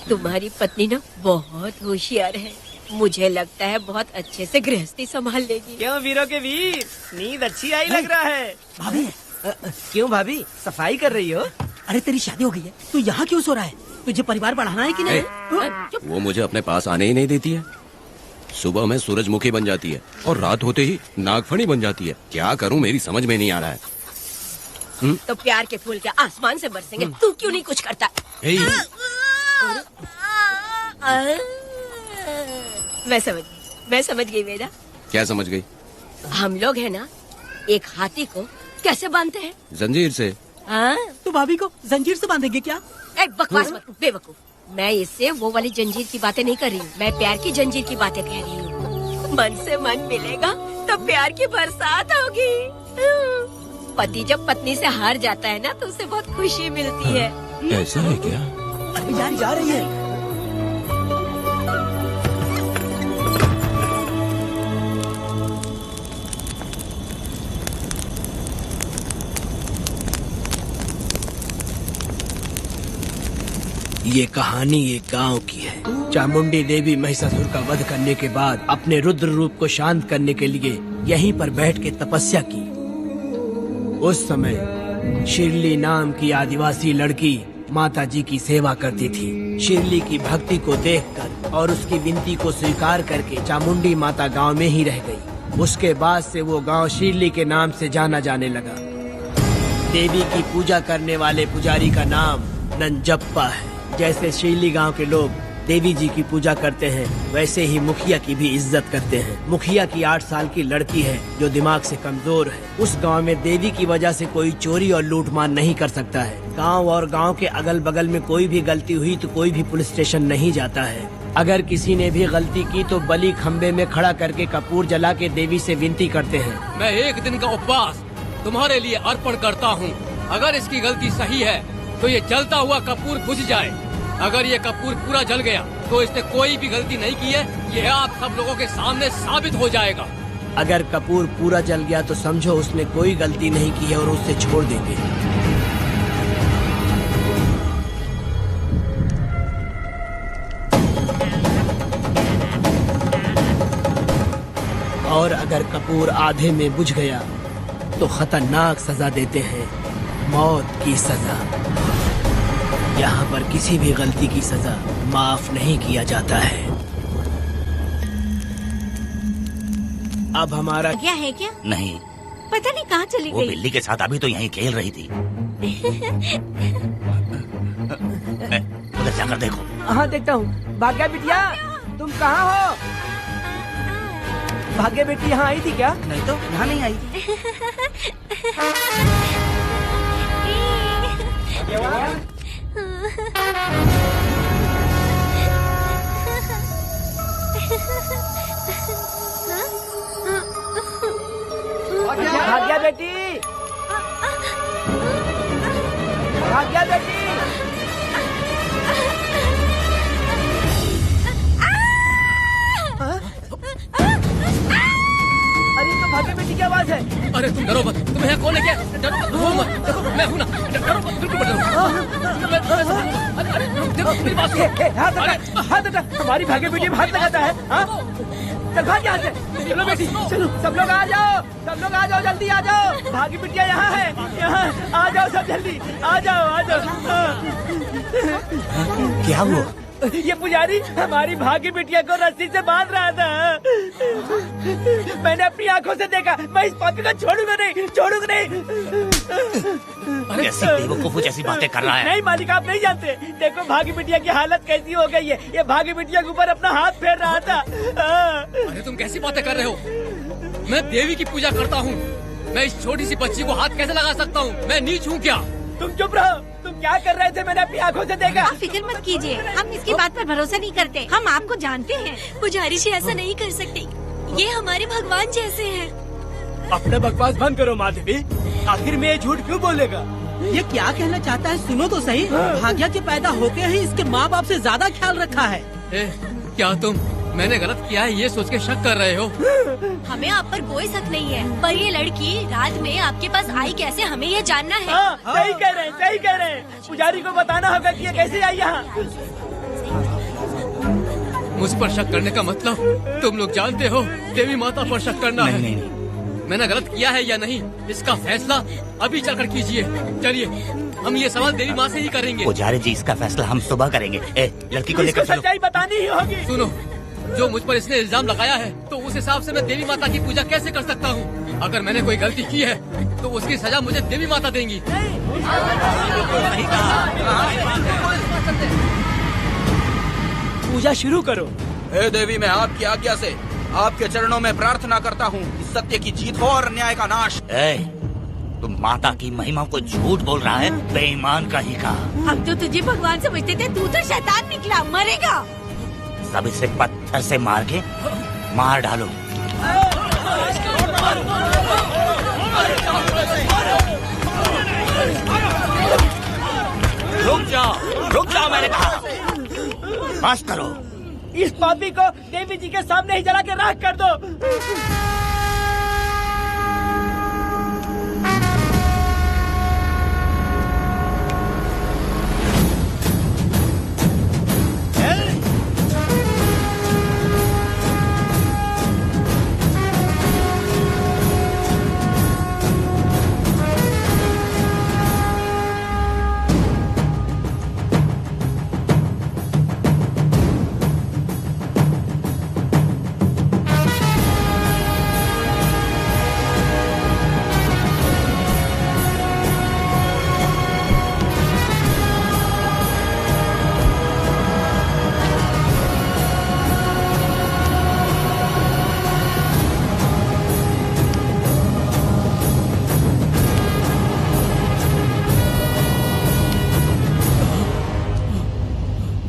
S13: तुम्हारी पत्नी ना बहुत होशियार है। मुझे लगता है बहुत अच्छे से गृहस्थी संभाल लेगी।
S2: क्यों वीरों के वीर, नींद अच्छी आई लग रहा है।
S7: भाभी
S2: क्यों भाभी, सफाई कर रही हो?
S7: अरे तेरी शादी हो गई है, तू यहाँ क्यों सो रहा है? तुझे परिवार बढ़ाना है कि नहीं?
S1: वो मुझे अपने पास आने ही नहीं देती है। सुबह में सूरजमुखी बन जाती है और रात होते ही नागफनी बन जाती है। क्या करूँ, मेरी समझ में नहीं आ रहा है।
S13: तो प्यार के फूल क्या आसमान से बरसेंगे? तू क्यों नहीं कुछ करता? मैं समझ गई वेदा।
S1: क्या समझ गई?
S13: हम लोग है ना, एक हाथी को कैसे बांधते हैं?
S1: जंजीर से।
S7: तो भाभी को जंजीर से बांधेंगे क्या?
S13: बकवास मत, बेवकूफ। मैं इससे वो वाली जंजीर की बातें नहीं कर रही हूँ, मैं प्यार की जंजीर की बातें कह रही हूँ। मन से मन मिलेगा तो प्यार की बरसात होगी। पति जब पत्नी से हार जाता है ना तो उसे बहुत खुशी मिलती है।
S1: ऐसा है क्या?
S7: यार जा रही है।
S2: ये कहानी एक गांव की है। चामुंडी देवी महिषासुर का वध करने के बाद अपने रुद्र रूप को शांत करने के लिए यहीं पर बैठ के तपस्या की। उस समय शिरली नाम की आदिवासी लड़की माता जी की सेवा करती थी। शिरली की भक्ति को देखकर और उसकी विनती को स्वीकार करके चामुंडी माता गांव में ही रह गई। उसके बाद से वो गांव शिरली के नाम से जाना जाने लगा। देवी की पूजा करने वाले पुजारी का नाम नंजप्पा है। जैसे शिरली गांव के लोग देवी जी की पूजा करते हैं, वैसे ही मुखिया की भी इज्जत करते हैं। मुखिया की 8 साल की लड़की है जो दिमाग से कमजोर है। उस गांव में देवी की वजह से कोई चोरी और लूटमार नहीं कर सकता है। गांव और गांव के अगल बगल में कोई भी गलती हुई तो कोई भी पुलिस स्टेशन नहीं जाता है। अगर किसी ने भी गलती की तो बलि खम्बे में खड़ा करके कपूर जला के देवी से विनती करते हैं।
S15: मैं 1 दिन का उपवास तुम्हारे लिए अर्पण करता हूँ। अगर इसकी गलती सही है तो ये जलता हुआ कपूर बुझ जाए। अगर ये कपूर पूरा जल गया तो इसने कोई भी गलती नहीं की है, ये आप सब लोगों के सामने साबित हो जाएगा।
S2: अगर कपूर पूरा जल गया तो समझो उसने कोई गलती नहीं की है और उसे छोड़ देंगे। और अगर कपूर आधे में बुझ गया तो खतरनाक सजा देते हैं, मौत की सजा। यहाँ पर किसी भी गलती की सजा माफ नहीं किया जाता है। अब हमारा
S12: क्या है क्या?
S6: नहीं,
S12: पता नहीं कहाँ चली
S6: वो
S12: गई।
S6: बिल्ली के साथ अभी तो यहीं खेल रही थी। उधर जाकर देखो।
S2: हाँ देखता हूँ। भाग्या बिटिया तुम कहाँ हो? भाग्य बेटी यहाँ आई थी क्या?
S5: नहीं तो यहाँ नहीं आई।
S2: भाग्या बेटी, भाग्या बेटी, अरे तो भाग्य बेटी की आवाज है।
S15: अरे तुम डरो मत, तुम्हें यहाँ कौन है क्या? डरो मत, रो मत, देखो मैं हूँ ना, डरो मत, बिल्कुल मत डरो। अरे देखो मेरी बात सुनो।
S2: हाथ हटा, हमारी भाग्य बेटी में हाथ लगाता है। चल भाग यहाँ से। चलो बेटी चलो, सब लोग आ जाओ, सब लोग आ जाओ, जल्दी आ जाओ। भाग्य बिटिया यहाँ है, यहाँ आ जाओ सब जल्दी, आ जाओ आ जाओ।
S6: क्या हुआ?
S2: ये पुजारी हमारी भाग्य बिटिया को रस्सी से बांध रहा था। मैंने अपनी आंखों से देखा। मैं इस पापी को छोड़ूंगा नहीं, छोड़ूंगा नहीं।
S6: ऐसी बेवकूफों जैसी बातें कर रहा है।
S2: नहीं मालिक, आप नहीं जानते। देखो भाग्य बिटिया की हालत कैसी हो गई है। ये भाग्य बिटिया के ऊपर अपना हाथ फेर रहा था।
S15: अरे तुम कैसी बातें कर रहे हो? मैं देवी की पूजा करता हूँ। मैं इस छोटी सी बच्ची को हाथ कैसे लगा सकता हूँ? मैं नीच हूँ क्या?
S2: तुम चुप रहो। तुम क्या कर रहे थे? मैंने अपनी आंखों से देखा।
S12: आप फिक्र मत कीजिए, हम इसकी बात पर भरोसा नहीं करते। हम आपको जानते हैं।
S9: पुजारी जी ऐसा नहीं कर सकते, ये हमारे भगवान जैसे हैं।
S2: अपना बकवास बंद करो माधवी। आखिर में ये झूठ क्यों बोलेगा?
S11: ये क्या कहना चाहता है? सुनो तो सही। भाग्या के पैदा होते ही इसके माँ बाप से ज्यादा ख्याल रखा है।
S15: क्या तुम मैंने गलत किया है ये सोच के शक कर रहे हो?
S9: हमें आप पर कोई शक नहीं है, पर ये लड़की रात में आपके पास आई कैसे, हमें ये जानना है।
S2: सही कह रहे हैं, सही कह रहे हैं। पुजारी को बताना होगा कि ये कैसे आई यहाँ।
S15: मुझ पर शक करने का मतलब तुम लोग जानते हो देवी माता पर शक करना है।
S6: नहीं।
S15: मैंने गलत किया है या नहीं, इसका फैसला अभी चलकर कीजिए। चलिए हम ये सवाल देवी माँ से ही करेंगे।
S6: पुजारी जी इसका फैसला हम सुबह करेंगे। लड़की को लेकर चलो।
S2: सच्चाई बतानी ही होगी।
S15: सुनो, जो मुझ पर इसने इल्जाम लगाया है तो उस हिसाब से मैं देवी माता की पूजा कैसे कर सकता हूँ? अगर मैंने कोई गलती की है तो उसकी सजा मुझे देवी माता देंगी।
S2: पूजा शुरू करो।
S14: हे देवी, मैं आपकी आज्ञा से आपके चरणों में प्रार्थना करता हूँ कि सत्य की जीत हो और न्याय का नाश।
S6: तुम माता की महिमा को झूठ बोल रहा है, बेईमान कहीं का।
S12: हम तो तुझे भगवान समझते थे, तू तो शैतान निकला, मरेगा।
S6: सब इसे पत्थर से मार के मार डालो। रुक जाओ मैंने कहा। बस करो।
S2: इस पापी को देवी जी के सामने ही जला के राख कर दो।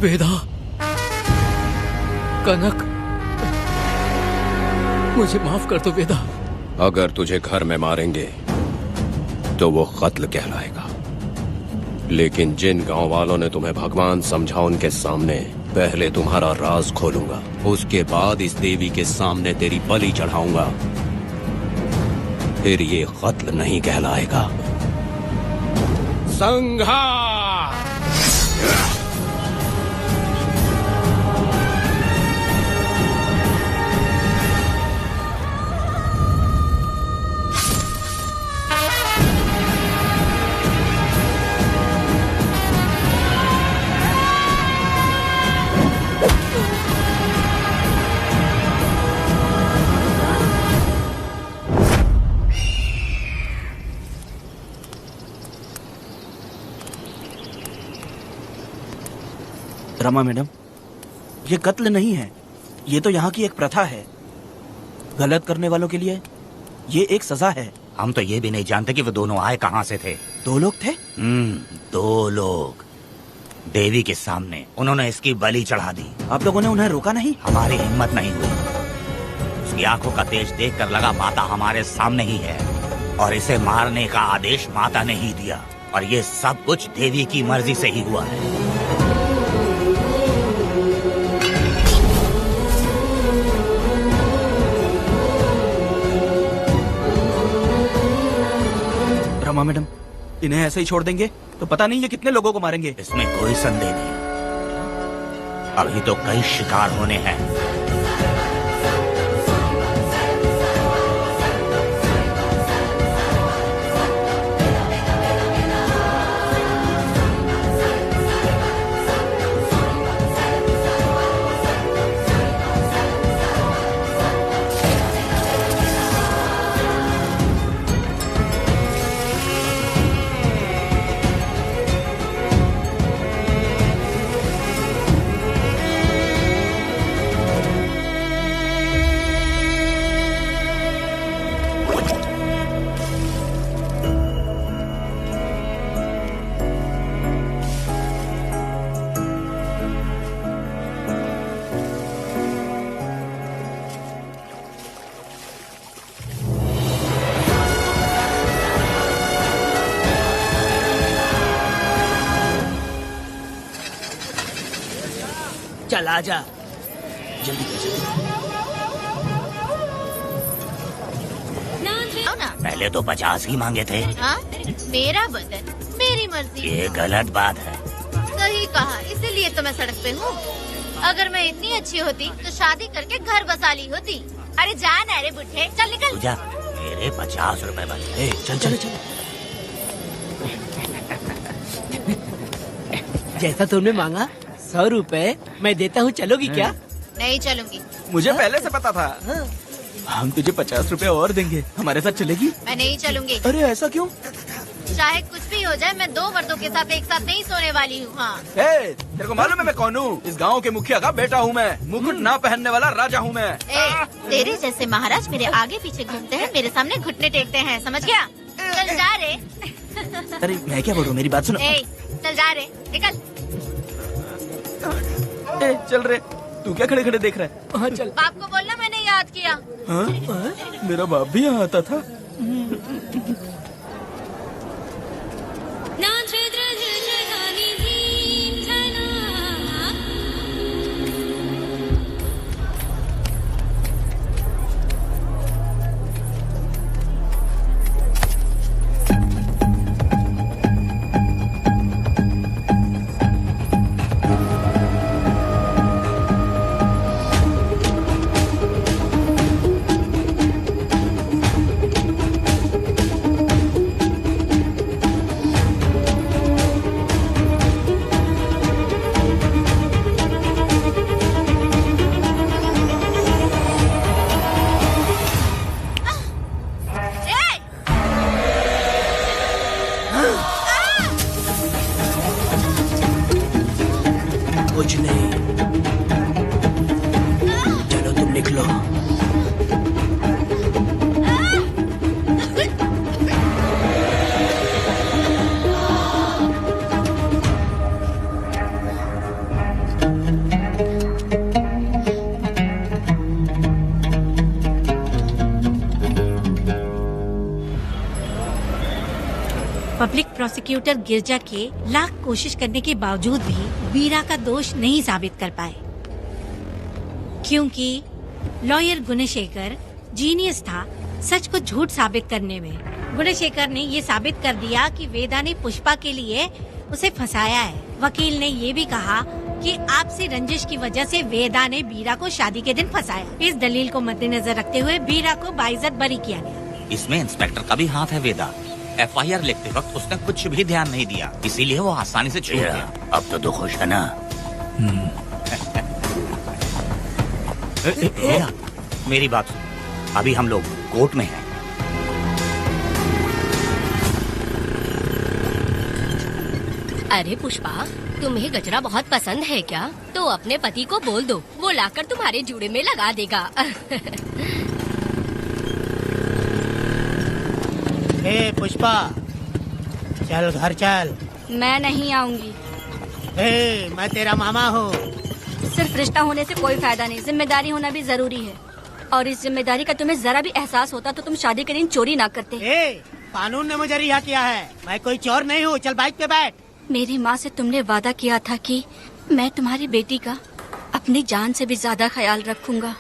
S15: वेदा, कनक, मुझे माफ कर दो वेदा।
S1: अगर तुझे घर में मारेंगे तो वो कत्ल कहलाएगा, लेकिन जिन गांव वालों ने तुम्हें भगवान समझा उनके सामने पहले तुम्हारा राज खोलूंगा, उसके बाद इस देवी के सामने तेरी बलि चढ़ाऊंगा, फिर ये कत्ल नहीं कहलाएगा। संहार!
S5: रमा मैडम, ये कत्ल नहीं है, ये तो यहाँ की एक प्रथा है। गलत करने वालों के लिए ये एक सजा है।
S6: हम तो ये भी नहीं जानते कि वो दोनों आए कहाँ से थे।
S5: 2 लोग थे?
S6: 2 लोग देवी के सामने, उन्होंने इसकी बलि चढ़ा दी।
S5: आप लोगों ने उन्हें रोका नहीं?
S6: हमारी हिम्मत नहीं हुई। उसकी आंखों का तेज देखकर लगा माता हमारे सामने ही है, और इसे मारने का आदेश माता ने ही दिया, और ये सब कुछ देवी की मर्जी से ही हुआ है।
S5: रमा मैडम, इन्हें ऐसे ही छोड़ देंगे तो पता नहीं ये कितने लोगों को मारेंगे।
S6: इसमें कोई संदेह नहीं, अभी तो कई शिकार होने हैं।
S2: चल आजा, जल्दी कर, जल्दी।
S6: पहले तो 50 ही मांगे थे।
S10: हाँ? मेरा बदन, मेरी मर्जी।
S6: ये गलत बात है।
S10: सही कहा, इसीलिए तो मैं सड़क पे हूँ। अगर मैं इतनी अच्छी होती तो शादी करके घर बसा ली होती। अरे जान, अरे बुढ़े, चल निकल।
S6: पूजा, मेरे 50 रुपए बचे।
S5: चल चल चल।
S2: जैसा तुमने मांगा 100 रुपए मैं देता हूँ, चलोगी क्या?
S10: नहीं चलूंगी।
S14: मुझे पहले से पता था।
S5: हम तुझे 50 रुपए और देंगे, हमारे साथ चलेगी?
S10: मैं नहीं चलूंगी।
S5: अरे ऐसा क्यों?
S10: चाहे कुछ भी हो जाए, मैं 2 मर्दों के साथ एक साथ नहीं सोने वाली हूँ। हाँ।
S14: तेरे को मालूम है मैं कौन हूँ? इस गांव के मुखिया का बेटा हूँ मैं। मुकुट ना पहनने वाला राजा हूँ मैं।
S10: तेरे जैसे महाराज मेरे आगे पीछे घूमते हैं, मेरे सामने घुटने टेकते हैं, समझ गया? चल जा रे।
S5: अरे मैं क्या बोल रहा हूँ, मेरी बात सुनो।
S10: चल जा रे, निकल।
S14: चल रे, तू क्या खड़े खड़े देख रहा है?
S2: हाँ चल।
S10: बाप को बोलना मैंने याद किया।
S14: हाँ? मेरा बाप भी यहाँ आता था।
S12: प्रोसिक्यूटर गिरजा के लाख कोशिश करने के बावजूद भी वीरा का दोष नहीं साबित कर पाए, क्योंकि लॉयर गुणशेखर जीनियस था सच को झूठ साबित करने में। गुणशेखर ने ये साबित कर दिया कि वेदा ने पुष्पा के लिए उसे फंसाया है। वकील ने ये भी कहा कि आपसी रंजिश की वजह से वेदा ने वीरा को शादी के दिन फंसाया। इस दलील को मद्देनजर रखते हुए वीरा को बाइज्जत बरी किया गया।
S6: इसमें इंस्पेक्टर का भी हाथ है वेदा। FIR लिखते वक्त उसने कुछ भी ध्यान नहीं दिया, इसीलिए वो आसानी से छूट गया। अब तो तू खुश है ना? वेदा, मेरी बात सुन, अभी हम लोग कोर्ट में हैं।
S4: अरे पुष्पा, तुम्हें गजरा बहुत पसंद है क्या? तो अपने पति को बोल दो, वो लाकर तुम्हारे जूड़े में लगा देगा।
S7: हे पुष्पा, चल घर चल।
S9: मैं नहीं आऊंगी।
S7: हे, मैं तेरा मामा हूँ।
S9: सिर्फ रिश्ता होने से कोई फायदा नहीं, जिम्मेदारी होना भी जरूरी है। और इस जिम्मेदारी का तुम्हें जरा भी एहसास होता तो तुम शादी के दिन चोरी ना करते।
S7: कानून ने मुझे रिहा किया है, मैं कोई चोर नहीं हूँ। चल बाइक पे बैठ।
S9: मेरी माँ से तुमने वादा किया था कि मैं तुम्हारी बेटी का अपनी जान से भी ज्यादा ख्याल रखूंगा,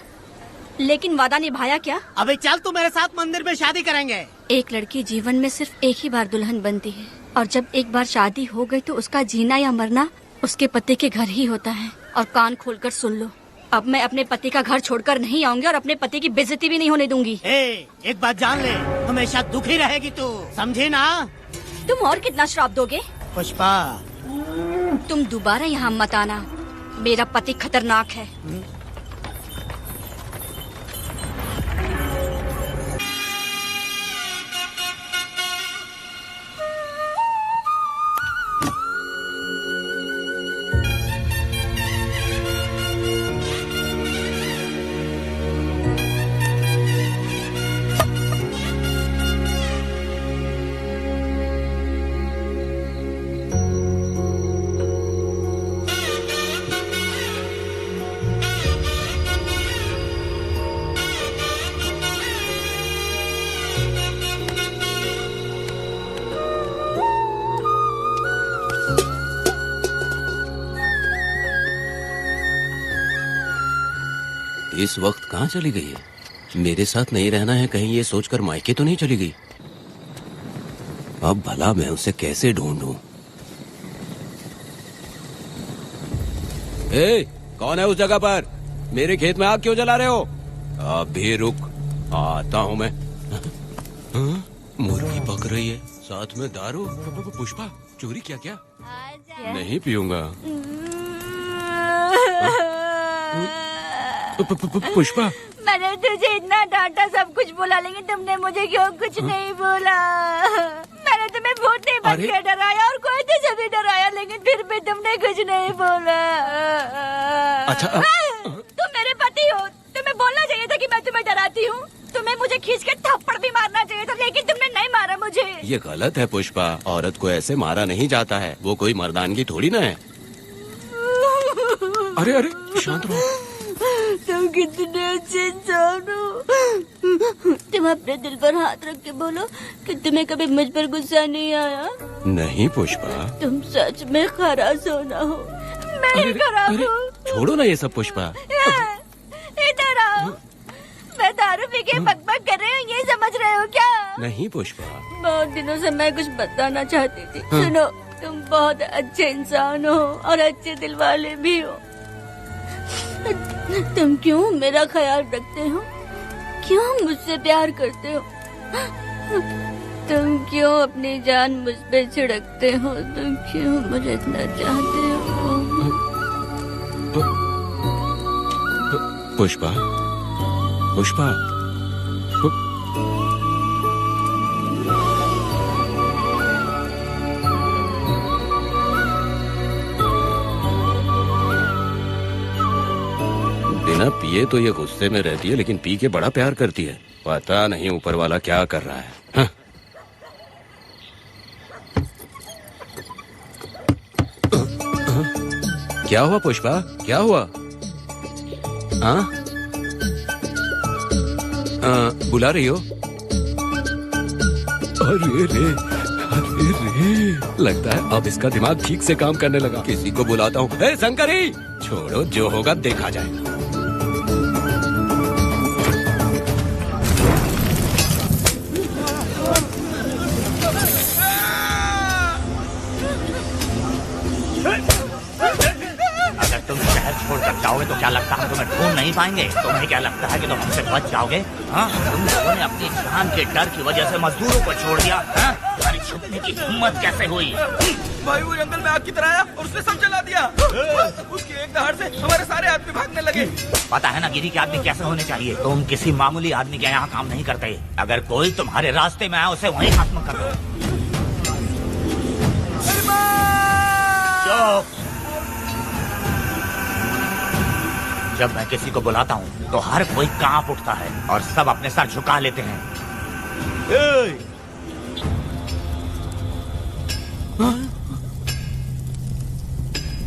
S9: लेकिन वादा निभाया क्या?
S7: अबे चल, तू मेरे साथ मंदिर में शादी करेंगे।
S9: एक लड़की जीवन में सिर्फ एक ही बार दुल्हन बनती है, और जब एक बार शादी हो गई तो उसका जीना या मरना उसके पति के घर ही होता है। और कान खोलकर सुन लो, अब मैं अपने पति का घर छोड़कर नहीं आऊंगी और अपने पति की बेइज्जती भी नहीं होने दूंगी।
S7: एक बात जान ले, हमेशा दुखी रहेगी तू, समझी ना?
S9: तुम और कितना श्राप दोगे?
S7: पुष्पा,
S9: तुम दोबारा यहाँ मत आना, मेरा पति खतरनाक है।
S1: इस वक्त कहाँ चली गई है? मेरे साथ नहीं रहना है कहीं ये सोचकर मायके तो नहीं चली गई? अब भला मैं उसे कैसे ढूंढूं? कौन है उस जगह पर? मेरे खेत में आग क्यों जला रहे हो? अभी रुक, आता हूँ मैं। मुर्गी पक रही है, साथ में दारू। पुष्पा, चोरी क्या? क्या नहीं पीऊंगा। पुष्पा,
S9: मैंने तुझे इतना डांटा, सब कुछ बोला, लेकिन तुमने मुझे क्यों कुछ नहीं बोला? मैंने तुम्हें बहुत नहीं बन के डराया और कोई तुझे भी डराया, लेकिन फिर भी तुमने कुछ नहीं बोला।
S1: अच्छा,
S9: तुम मेरे पति हो, तुम्हें बोलना चाहिए था कि मैं तुम्हें डराती हूँ। तुम्हें मुझे खींच के थप्पड़ भी मारना चाहिए था, लेकिन तुमने नहीं मारा मुझे।
S1: ये गलत है पुष्पा, औरत को ऐसे मारा नहीं जाता है, वो कोई मर्दानगी थोड़ी ना है। अरे अरे शांत रहो।
S9: तुम कितने अच्छे इंसान हो। तुम अपने दिल पर हाथ रख के बोलो कि तुम्हें कभी मुझ पर गुस्सा नहीं आया।
S1: नहीं पुष्पा,
S9: तुम सच में खरास हो ना हो। मैं ही खराब हूँ।
S1: छोड़ो ना ये सब पुष्पा।
S9: इधर आओ, मैं दारू पी के बकबक कर रही हूँ, ये समझ रहे हो क्या?
S1: नहीं पुष्पा,
S9: बहुत दिनों से मैं कुछ बताना चाहती थी। सुनो, तुम बहुत अच्छे इंसान हो और अच्छे दिल वाले भी हो। तुम क्यों मेरा ख्याल रखते हो? क्यों मुझसे प्यार करते हो? तुम क्यों अपनी जान मुझ पे छिड़कते हो? तुम क्यों मुझे इतना चाहते हो?
S1: पुष्पा, पुष्पा, बिना पिए तो ये गुस्से में रहती है, लेकिन पी के बड़ा प्यार करती है। पता नहीं ऊपर वाला क्या कर रहा है। हाँ। क्या हुआ पुष्पा, क्या हुआ? हाँ, बुला रही हो? अरे रे, लगता है अब इसका दिमाग ठीक से काम करने लगा। किसी को बुलाता हूँ। ए शंकरी, छोड़ो, जो होगा देखा जाएगा।
S6: अगर तुम शहर छोड़कर जाओगे तो क्या लगता है हम तुम्हें ढूंढ नहीं पाएंगे? तुम्हें क्या लगता है कि तुम हमसे बच जाओगे? हाँ, तुम लोगों ने अपनी जान के डर की वजह से मजदूरों को छोड़ दिया। हाँ? तुम्हारी छुपने की हिम्मत कैसे हुई?
S14: भाई वो जंगल में आग की तरह आया और उसने सब जला दिया। उसकी एक दहाड़ से हमारे सारे आदमी भागने लगे।
S6: पता है ना गिरी के आदमी कैसे होने चाहिए? तुम किसी मामूली आदमी के यहाँ काम नहीं करते। अगर कोई तुम्हारे रास्ते में आया उसे वहीं खत्म कर दो। चुप। जब मैं किसी को बुलाता हूँ तो हर कोई कांप उठता है और सब अपने सर झुका लेते हैं।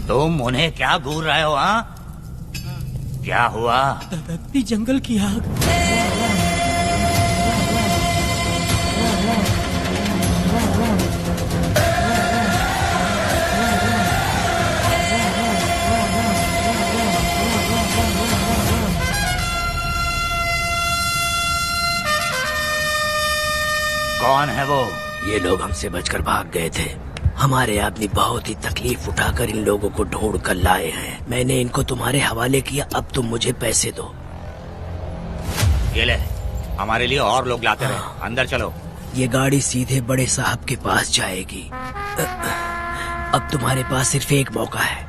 S6: तुम उन्हें क्या घूर रहे हो? हाँ, क्या हुआ?
S2: धधकती जंगल की आग।
S6: कौन है वो?
S11: ये लोग हमसे बचकर भाग गए थे। हमारे आदमी बहुत ही तकलीफ उठाकर इन लोगों को ढूंढ कर लाए हैं। मैंने इनको तुम्हारे हवाले किया, अब तुम मुझे पैसे दो।
S6: ये ले, हमारे लिए और लोग लाते रहे। अंदर चलो।
S11: ये गाड़ी सीधे बड़े साहब के पास जाएगी। अब तुम्हारे पास सिर्फ एक मौका है,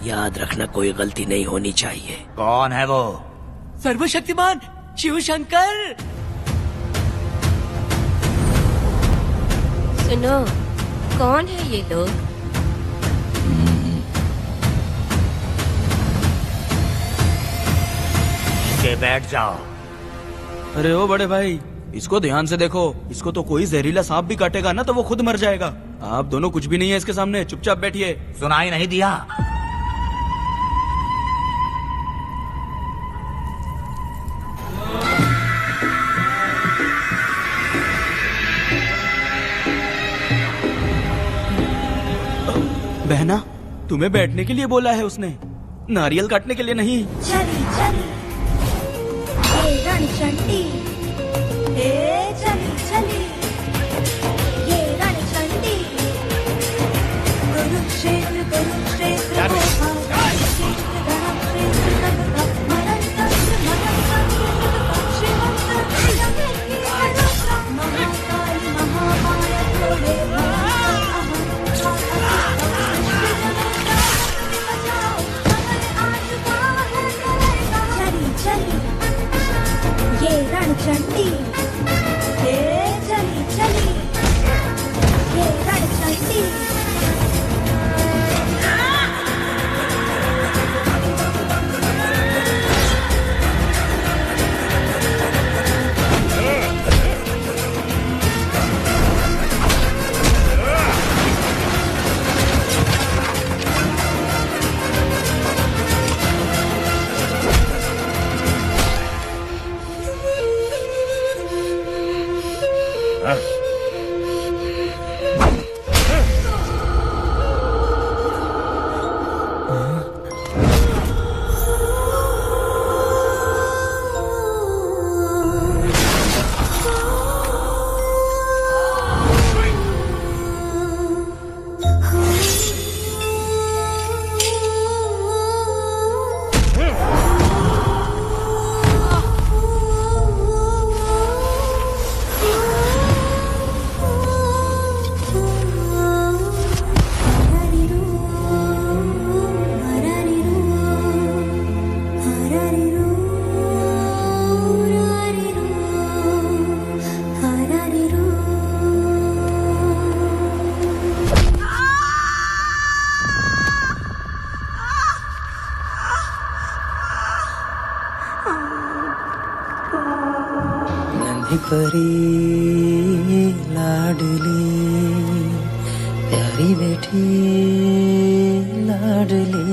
S11: याद रखना कोई गलती नहीं होनी चाहिए।
S6: कौन है वो?
S2: सर्वशक्तिमान शिव शंकर।
S4: सुनो, कौन है ये लोग?
S6: के बैठ जाओ।
S5: अरे ओ बड़े भाई, इसको ध्यान से देखो। इसको तो कोई जहरीला सांप भी काटेगा ना तो वो खुद मर जाएगा। आप दोनों कुछ भी नहीं है इसके सामने, चुपचाप बैठिए।
S6: सुनाई नहीं दिया?
S5: बहना, तुम्हें बैठने के लिए बोला है उसने, नारियल काटने के लिए नहीं।
S9: चली चली ये रणचंडी, चली चली ये रणचंडी, कुरुक्षेत्र कुरुक्षेत्र ये रणचंडी, चली चली ये रणचंडी।
S3: परी लाडली प्यारी बेटी लाडली,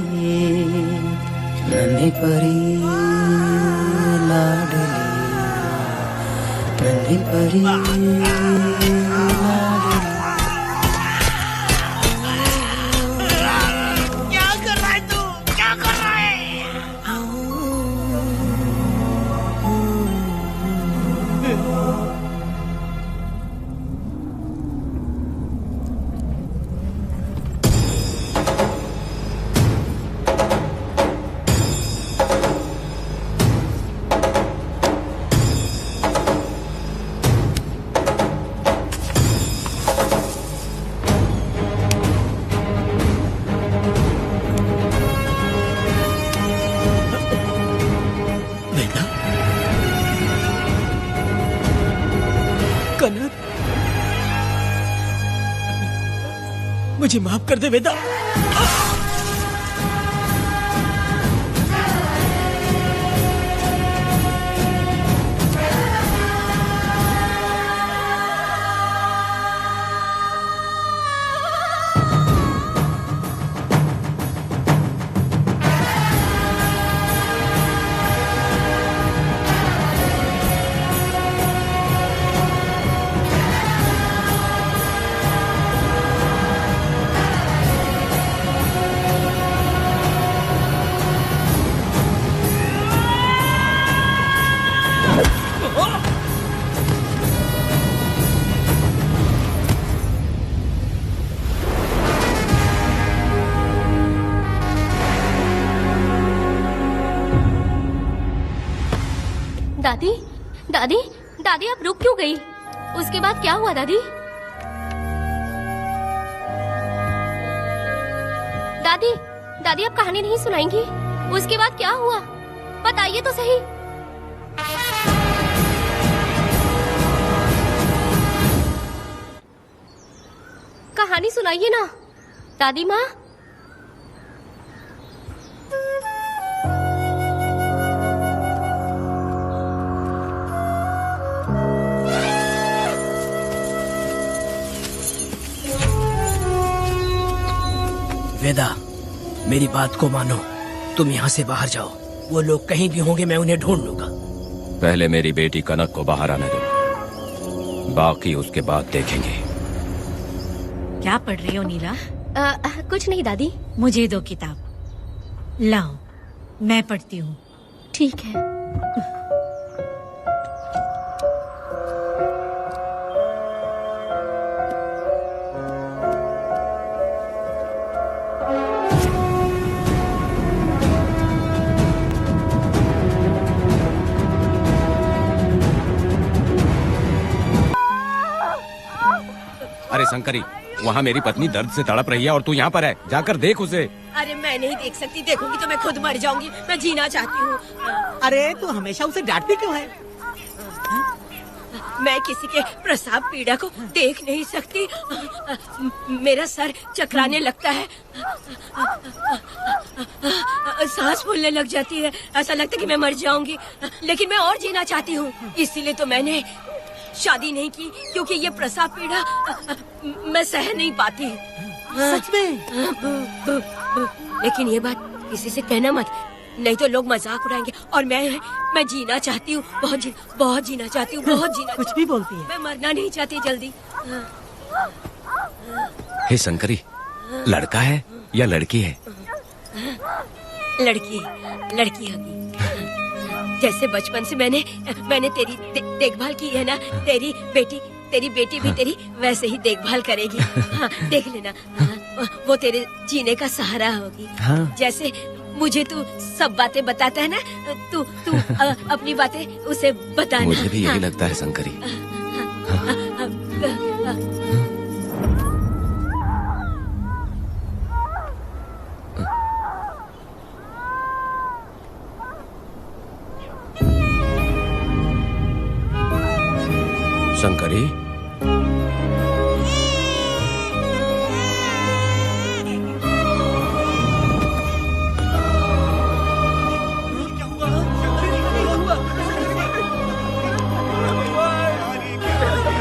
S3: नन्ही परी लाडली, नन्ही परी लाडली।
S11: कनक, मुझे माफ कर दे वेदा।
S4: दादी, दादी, दादी आप रुक क्यों गई? उसके बाद क्या हुआ दादी? दादी, दादी आप कहानी नहीं सुनाएंगी? उसके बाद क्या हुआ? बताइए तो सही। कहानी सुनाइए ना, दादी माँ।
S11: वेदा, मेरी बात को मानो, तुम यहाँ से बाहर जाओ। वो लोग कहीं भी होंगे, मैं उन्हें ढूंढ लूंगा।
S1: पहले मेरी बेटी कनक को बाहर आने दो, बाकी उसके बाद देखेंगे।
S12: क्या पढ़ रही हो नीला?
S4: कुछ नहीं दादी।
S12: मुझे दो किताब लाओ, मैं पढ़ती हूँ।
S4: ठीक है।
S1: अरे शंकरी, वहाँ मेरी पत्नी दर्द से तड़प रही है और तू यहाँ पर है, जाकर देख उसे।
S13: अरे मैं नहीं देख सकती, देखूंगी तो मैं खुद मर जाऊंगी। मैं जीना चाहती हूँ।
S7: अरे तू हमेशा उसे डांटती क्यों है?
S13: मैं किसी के प्रसाव पीड़ा को देख नहीं सकती। मेरा सर चकराने लगता है, सांस फूलने लग जाती है, ऐसा लगता है कि मैं मर जाऊंगी। लेकिन मैं और जीना चाहती हूँ, इसीलिए तो मैंने शादी नहीं की, क्योंकि ये प्रसाव पीड़ा मैं सह नहीं पाती।
S7: सच में?
S13: लेकिन ये बात किसी से कहना मत, नहीं तो लोग मजाक उड़ाएंगे। और मैं जीना चाहती हूँ, बहुत जीना चाहती हूँ, बहुत जीना।
S7: कुछ भी बोलती है।
S13: मैं मरना नहीं चाहती जल्दी।
S1: हे शंकरी, लड़का है या लड़की है?
S13: लड़की होगी। जैसे बचपन से मैंने तेरी देखभाल की है ना, तेरी बेटी भी तेरी वैसे ही देखभाल करेगी। हाँ, देख लेना। हाँ, वो तेरे जीने का सहारा होगी।
S1: हाँ।
S13: जैसे मुझे तू सब बातें बताता है ना, तू अपनी बातें उसे बताना।
S1: मुझे भी यही लगता है शंकरी। शंकरी,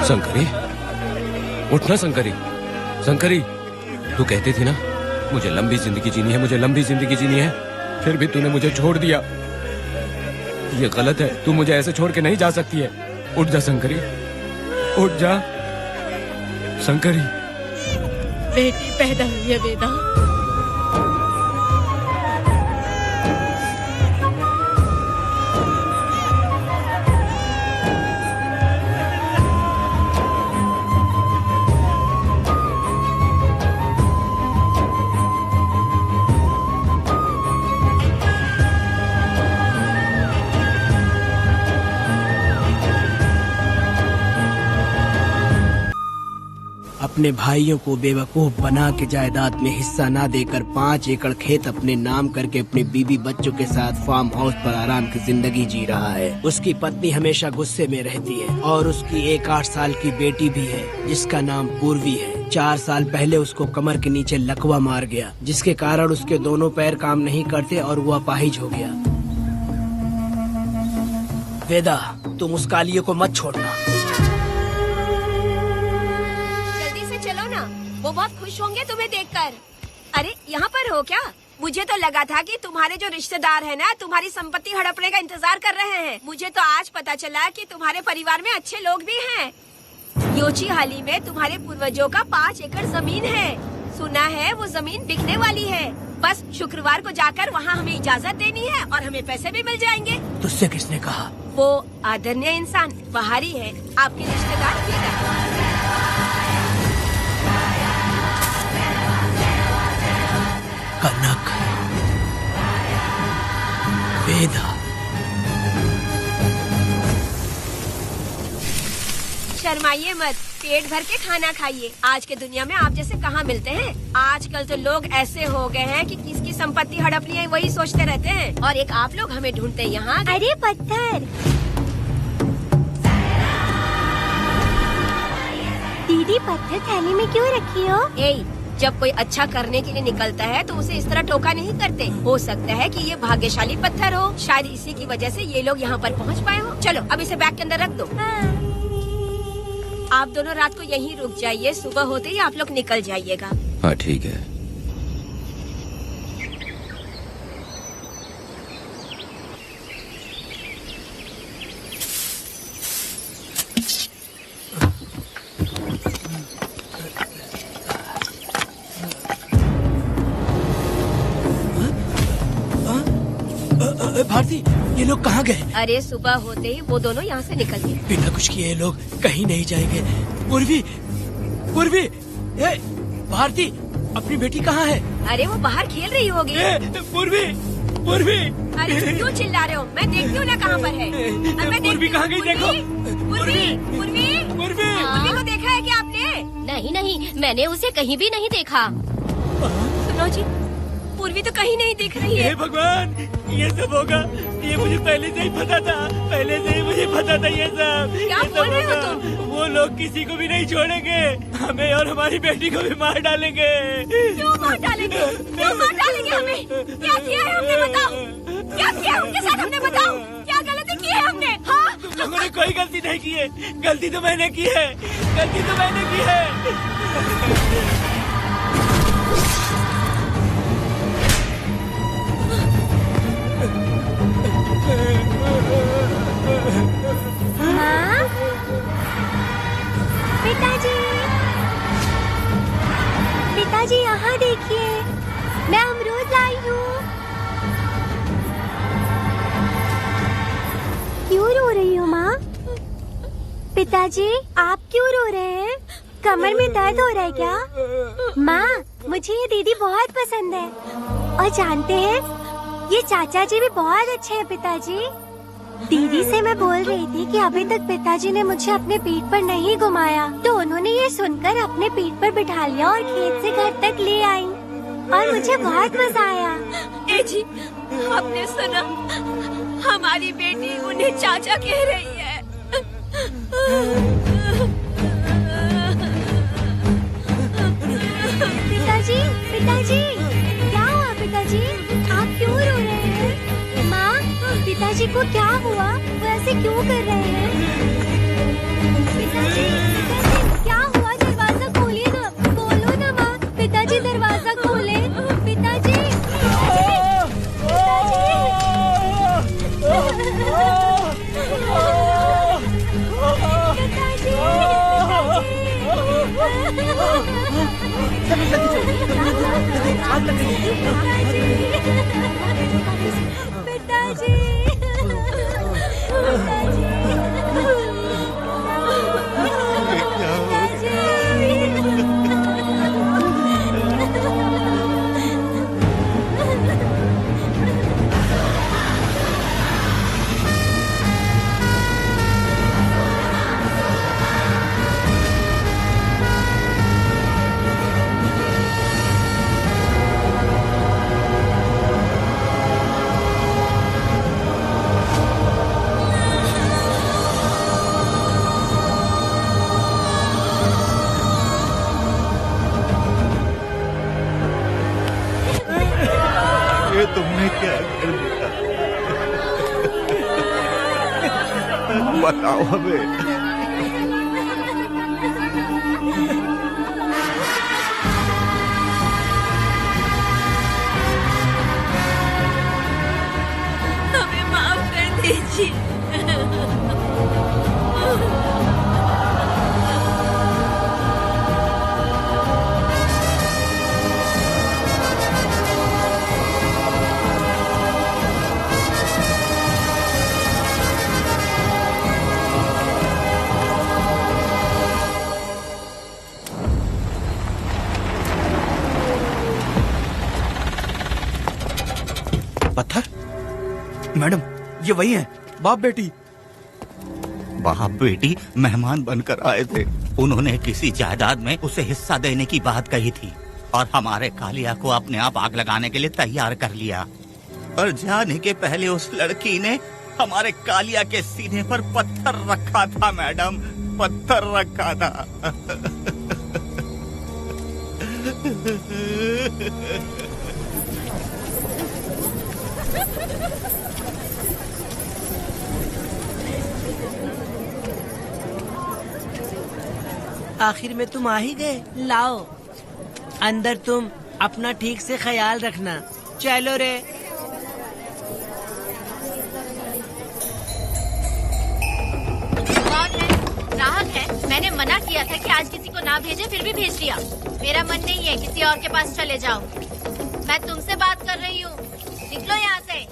S1: शंकरी, उठना शंकरी। शंकरी, तू कहती थी ना मुझे लंबी जिंदगी जीनी है, मुझे लंबी जिंदगी जीनी है, फिर भी तूने मुझे छोड़ दिया। ये गलत है, तू मुझे ऐसे छोड़ के नहीं जा सकती है। उठ जा शंकरी, उठ जा शंकरी।
S13: बेटी पैदा हुई है वेदा।
S2: अपने भाइयों को बेवकूफ बना के जायदाद में हिस्सा ना देकर 5 एकड़ खेत अपने नाम करके अपने बीबी बच्चों के साथ फार्म हाउस पर आराम की जिंदगी जी रहा है। उसकी पत्नी हमेशा गुस्से में रहती है और उसकी एक 8 साल की बेटी भी है जिसका नाम पूर्वी है। 4 साल पहले उसको कमर के नीचे लकवा मार गया, जिसके कारण उसके दोनों पैर काम नहीं करते और वो अपाहिज हो गया। वेदा, तुम उस कालिये को मत छोड़ना।
S13: जल्दी से चलो ना, वो बहुत खुश होंगे तुम्हें देखकर। अरे यहाँ पर हो क्या? मुझे तो लगा था कि तुम्हारे जो रिश्तेदार हैं ना तुम्हारी संपत्ति हड़पने का इंतजार कर रहे हैं। मुझे तो आज पता चला कि तुम्हारे परिवार में अच्छे लोग भी हैं। योची हाली में तुम्हारे पूर्वजों का 5 एकड़ जमीन है। सुना है वो जमीन बिकने वाली है। बस शुक्रवार को जाकर वहाँ हमें इजाजत देनी है और हमें पैसे भी मिल जाएंगे।
S2: तुझसे किसने कहा?
S13: वो आदरणीय इंसान बाहरी है, आपके रिश्तेदार
S2: कनक, वेदा।
S13: शर्माइए मत, पेट भर के खाना खाइए। आज के दुनिया में आप जैसे कहाँ मिलते हैं। आजकल तो लोग ऐसे हो गए हैं कि किसकी संपत्ति हड़प ली है वही सोचते रहते हैं। और एक आप लोग हमें ढूंढते हैं यहाँ।
S9: अरे पत्थर, दीदी पत्थर थैली में क्यों रखी हो?
S13: जब कोई अच्छा करने के लिए निकलता है तो उसे इस तरह टोका नहीं करते। हो सकता है कि ये भाग्यशाली पत्थर हो, शायद इसी की वजह से ये लोग यहाँ पर पहुँच पाए हो। चलो अब इसे बैग के अंदर रख दो। आप दोनों रात को यहीं रुक जाइए, सुबह होते ही आप लोग निकल जाइएगा।
S1: हाँ ठीक है।
S2: भारती, ये लोग कहाँ गए?
S13: अरे सुबह होते ही वो दोनों यहाँ से निकल गए।
S2: बिना कुछ किए ये लोग कहीं नहीं जाएंगे। पूर्वी, पूर्वी, ए, भारती, अपनी बेटी कहाँ है?
S13: अरे वो बाहर खेल रही होगी।
S2: पूर्वी, पूर्वी।
S13: अरे क्यों चिल्ला रहे हो? मैं देखती हूँ ना कहाँ पर है।
S2: पूर्वी कहाँ गई? देखो।
S13: पूर्वी, पूर्वी, पूर्वी, पूर्वी को देखा है क्या आपने?
S4: नहीं नहीं, मैंने उसे कहीं भी नहीं देखा।
S13: सुनो जी, पूर्वी तो कहीं नहीं दिख रही है।
S2: हे भगवान, ये सब होगा, ये मुझे पहले से ही पता था। पहले से ही मुझे पता था ये सब।
S13: क्या बोल रहे हो तुम?
S2: वो लोग किसी को भी नहीं छोड़ेंगे, हमें और हमारी बेटी को भी मार डालेंगे।
S13: क्यों मार डालेंगे? क्यों मार डालेंगे हमें? क्या किया है हमने बताओ? क्या किया है उनके साथ हमने बताओ? क्या गलती की है हमने? हाँ?
S2: तुम लोगों ने कोई गलती नहीं की है। गलती तो मैंने की है, गलती तो मैंने की है।
S9: माँ, पिताजी, पिताजी यहाँ देखिए, मैं अमरूद लाई हूँ। क्यों रो रही हो माँ? पिताजी, आप क्यों रो रहे हैं? कमर में दर्द हो रहा है क्या? माँ, मुझे ये दीदी बहुत पसंद है। और जानते हैं, ये चाचा जी भी बहुत अच्छे हैं पिताजी। दीदी से मैं बोल रही थी कि अभी तक पिताजी ने मुझे अपने पीठ पर नहीं घुमाया, तो उन्होंने ये सुनकर अपने पीठ पर बिठा लिया और खेत से घर तक ले आई और मुझे बहुत मजा आया।
S13: ए जी, आपने सुना? हमारी बेटी उन्हें चाचा कह रही है।
S9: पिताजी, पिताजी, क्या हुआ पिताजी? आप क्यों रो रहे हैं? माँ, पिताजी को क्या हुआ? वो ऐसे क्यों कर रहे हैं? पिताजी, पिताजी, क्या हुआ? दरवाजा खोलिए ना, बोलो ना माँ। पिताजी दरवाजा खोले। पिताजी,
S6: क्या कर दिया? बताओ हमें।
S8: हमें माफ कर दीजिए।
S5: पत्थर? मैडम, ये वही है, बाप बेटी।
S6: बाप बेटी मेहमान बनकर आए थे। उन्होंने किसी जायदाद में उसे हिस्सा देने की बात कही थी और हमारे कालिया को अपने आप आग लगाने के लिए तैयार कर लिया। और जाने के पहले उस लड़की ने हमारे कालिया के सीने पर पत्थर रखा था मैडम, पत्थर रखा था।
S7: आखिर में तुम आ ही गए। लाओ अंदर, तुम अपना ठीक से ख्याल रखना। चलो रे।
S10: ग्राहक है, मैंने मना किया था कि आज किसी को ना भेजे, फिर भी भेज दिया। मेरा मन नहीं है, किसी और के पास चले जाओ। मैं तुमसे बात कर रही हूँ, निकलो यहाँ से।